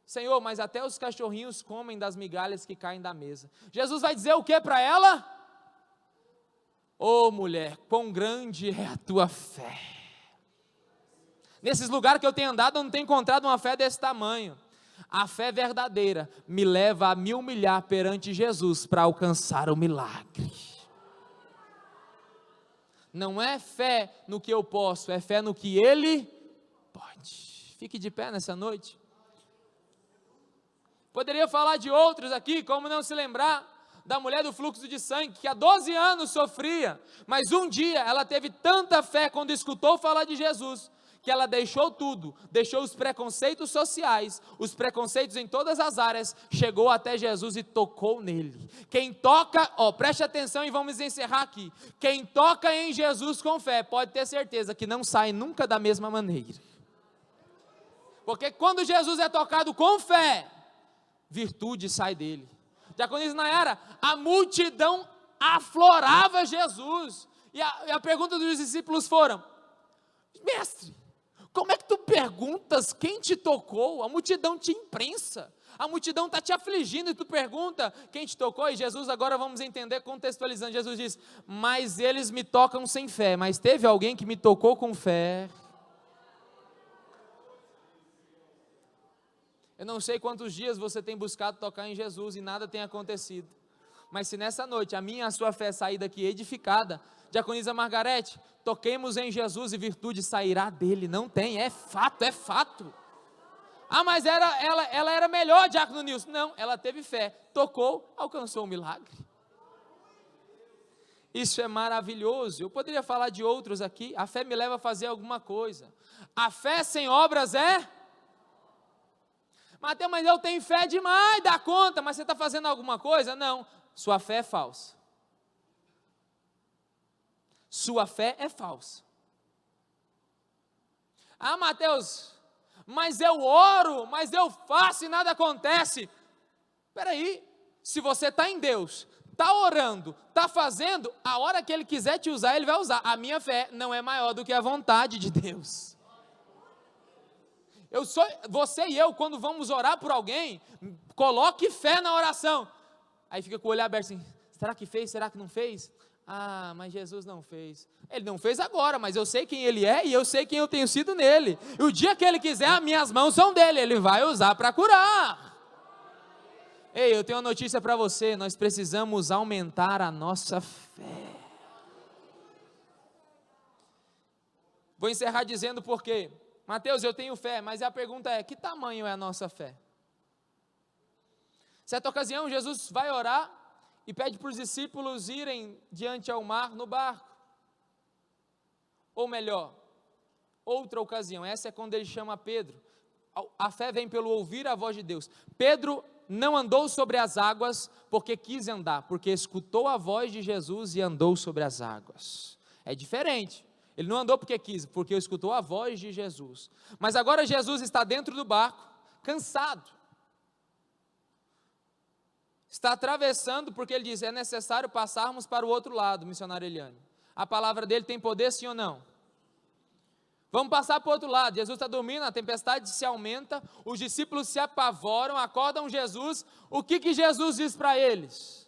A: Senhor, mas até os cachorrinhos comem das migalhas que caem da mesa. Jesus vai dizer o que para ela? Ô mulher, quão grande é a tua fé. Nesses lugares que eu tenho andado, eu não tenho encontrado uma fé desse tamanho. A fé verdadeira me leva a me humilhar perante Jesus para alcançar o milagre. Não é fé no que eu posso, é fé no que Ele pode. Fique de pé nessa noite. Poderia falar de outros aqui, como não se lembrar da mulher do fluxo de sangue, que há 12 anos sofria, mas um dia ela teve tanta fé quando escutou falar de Jesus, que ela deixou tudo, deixou os preconceitos sociais, os preconceitos em todas as áreas, chegou até Jesus e tocou nele. Quem toca, preste atenção e vamos encerrar aqui, quem toca em Jesus com fé, pode ter certeza que não sai nunca da mesma maneira, porque quando Jesus é tocado com fé, virtude sai dele. Diaconisa Nayara, a multidão aflorava Jesus, e a pergunta dos discípulos foram, mestre, como é que tu perguntas quem te tocou? A multidão te imprensa, a multidão está te afligindo e tu pergunta quem te tocou? E Jesus, agora vamos entender contextualizando, Jesus diz, mas eles me tocam sem fé, mas teve alguém que me tocou com fé. Eu não sei quantos dias você tem buscado tocar em Jesus e nada tem acontecido, mas se nessa noite a minha e a sua fé sair daqui edificada, Diaconisa Margarete, toquemos em Jesus e virtude sairá dele. Não tem, é fato, é fato. Ah, mas ela era melhor, Diácono Nilson. Não, ela teve fé, tocou, alcançou o milagre. Isso é maravilhoso. Eu poderia falar de outros aqui. A fé me leva a fazer alguma coisa. A fé sem obras é? Mateus, mas eu tenho fé demais, dá conta, mas você está fazendo alguma coisa? Não, sua fé é falsa. Sua fé é falsa. Ah, Mateus, mas eu oro, mas eu faço e nada acontece. Espera aí, se você está em Deus, está orando, está fazendo, a hora que Ele quiser te usar, Ele vai usar. A minha fé não é maior do que a vontade de Deus. Você e eu, quando vamos orar por alguém, coloque fé na oração. Aí fica com o olho aberto assim, será que fez, será que não fez? Ah, mas Jesus não fez. Ele não fez agora, mas eu sei quem Ele é e eu sei quem eu tenho sido nele. E o dia que Ele quiser, as minhas mãos são dele, Ele vai usar para curar. Ei, eu tenho uma notícia para você, nós precisamos aumentar a nossa fé. Vou encerrar dizendo por quê. Mateus, eu tenho fé, mas a pergunta é, que tamanho é a nossa fé? Certa ocasião, Jesus vai orar e pede para os discípulos irem diante ao mar no barco. Ou melhor, outra ocasião, essa é quando ele chama Pedro. A fé vem pelo ouvir a voz de Deus. Pedro não andou sobre as águas porque quis andar, porque escutou a voz de Jesus e andou sobre as águas. É diferente. Ele não andou porque quis, porque escutou a voz de Jesus. Mas agora Jesus está dentro do barco, cansado. Está atravessando, porque ele diz, é necessário passarmos para o outro lado, missionário Eliane. A palavra dele tem poder, sim ou não? Vamos passar para o outro lado. Jesus está dormindo, a tempestade se aumenta, os discípulos se apavoram, acordam Jesus. O que Jesus diz para eles?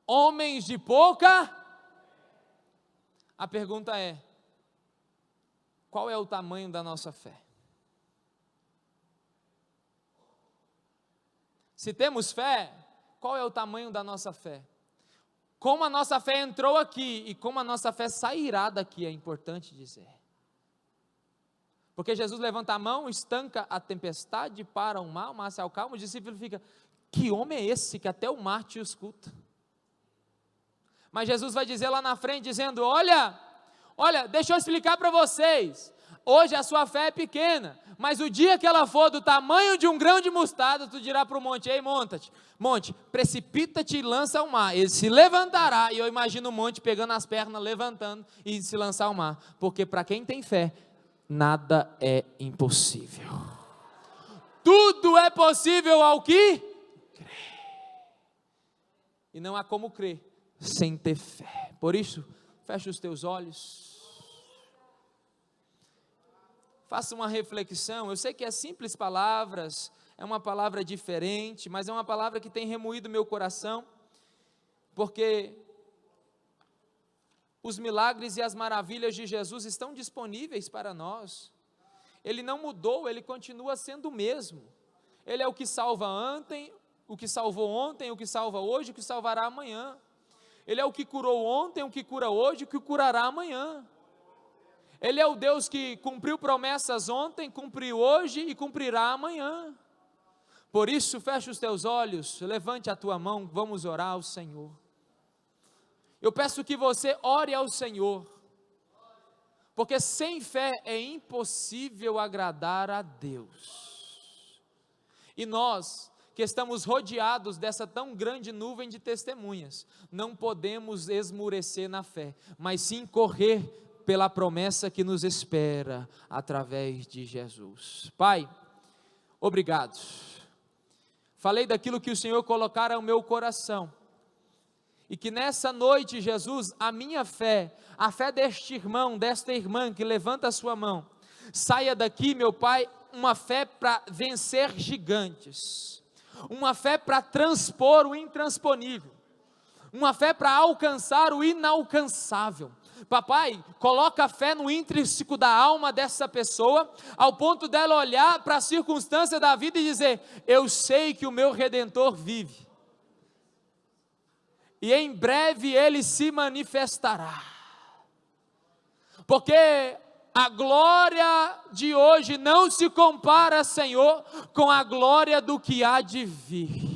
A: Homens de pouca... A pergunta é, qual é o tamanho da nossa fé? Se temos fé, qual é o tamanho da nossa fé? Como a nossa fé entrou aqui e como a nossa fé sairá daqui, é importante dizer. Porque Jesus levanta a mão, estanca a tempestade, para o mar se acalma, o discípulo fica, que homem é esse que até o mar te escuta? Mas Jesus vai dizer lá na frente, dizendo, olha, deixa eu explicar para vocês, hoje a sua fé é pequena, mas o dia que ela for do tamanho de um grão de mostarda, tu dirá para o monte, ei monte, precipita-te e lança ao mar, ele se levantará, e eu imagino o monte pegando as pernas, levantando e se lançar ao mar, porque para quem tem fé, nada é impossível, tudo é possível ao que crê, e não há como crer sem ter fé. Por isso, feche os teus olhos, faça uma reflexão. Eu sei que é simples palavras, é uma palavra diferente, mas é uma palavra que tem remoído meu coração, porque os milagres e as maravilhas de Jesus estão disponíveis para nós. Ele não mudou, ele continua sendo o mesmo. Ele é o que salva ontem, o que salvou ontem, o que salva hoje, o que salvará amanhã. Ele é o que curou ontem, o que cura hoje, o que curará amanhã. Ele é o Deus que cumpriu promessas ontem, cumpriu hoje e cumprirá amanhã. Por isso, feche os teus olhos, levante a tua mão, vamos orar ao Senhor. Eu peço que você ore ao Senhor, porque sem fé é impossível agradar a Deus. E nós, que estamos rodeados dessa tão grande nuvem de testemunhas, não podemos esmurecer na fé, mas sim correr pela promessa que nos espera através de Jesus. Pai, obrigado. Falei daquilo que o Senhor colocara no meu coração, e que nessa noite, Jesus, a minha fé, a fé deste irmão, desta irmã que levanta a sua mão, saia daqui, meu Pai, uma fé para vencer gigantes, uma fé para transpor o intransponível, uma fé para alcançar o inalcançável. Papai, coloca a fé no intrínseco da alma dessa pessoa, ao ponto dela olhar para a circunstância da vida e dizer, eu sei que o meu Redentor vive, e em breve Ele se manifestará, porque a glória de hoje não se compara, Senhor, com a glória do que há de vir.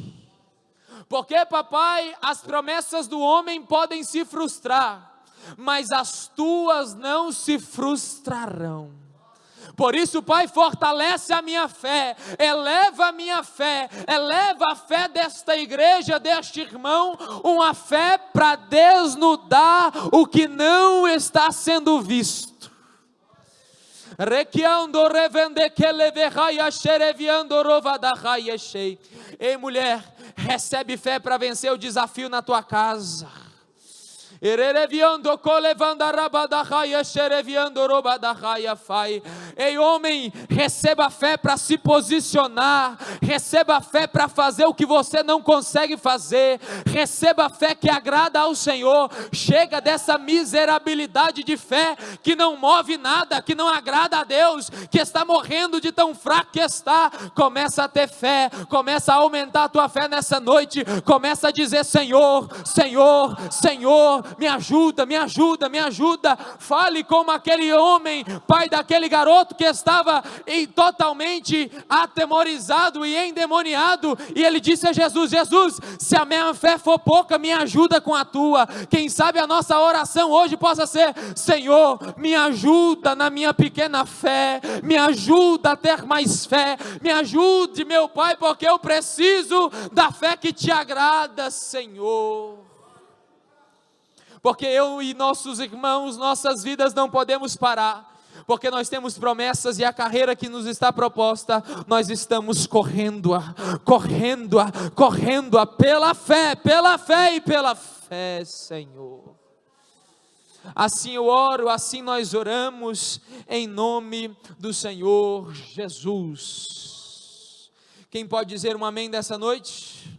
A: Porque, papai, as promessas do homem podem se frustrar, mas as tuas não se frustrarão. Por isso, Pai, fortalece a minha fé, eleva a minha fé, eleva a fé desta igreja, deste irmão, uma fé para desnudar o que não está sendo visto. Ei, mulher, recebe fé para vencer o desafio na tua casa. Ei, homem, receba fé para se posicionar, receba fé para fazer o que você não consegue fazer, receba fé que agrada ao Senhor. Chega dessa miserabilidade de fé que não move nada, que não agrada a Deus, que está morrendo de tão fraco que está. Começa a ter fé, começa a aumentar a tua fé nessa noite, começa a dizer: Senhor, Senhor, Senhor, me ajuda, me ajuda, me ajuda. Fale como aquele homem, pai daquele garoto que estava totalmente atemorizado e endemoniado, e ele disse a Jesus: Jesus, se a minha fé for pouca, me ajuda com a tua. Quem sabe a nossa oração hoje possa ser: Senhor, me ajuda na minha pequena fé, me ajuda a ter mais fé, me ajude, meu Pai, porque eu preciso da fé que te agrada, Senhor. Porque eu e nossos irmãos, nossas vidas não podemos parar, porque nós temos promessas e a carreira que nos está proposta, nós estamos correndo-a pela fé e pela fé, Senhor. Assim eu oro, assim nós oramos, em nome do Senhor Jesus. Quem pode dizer um amém dessa noite?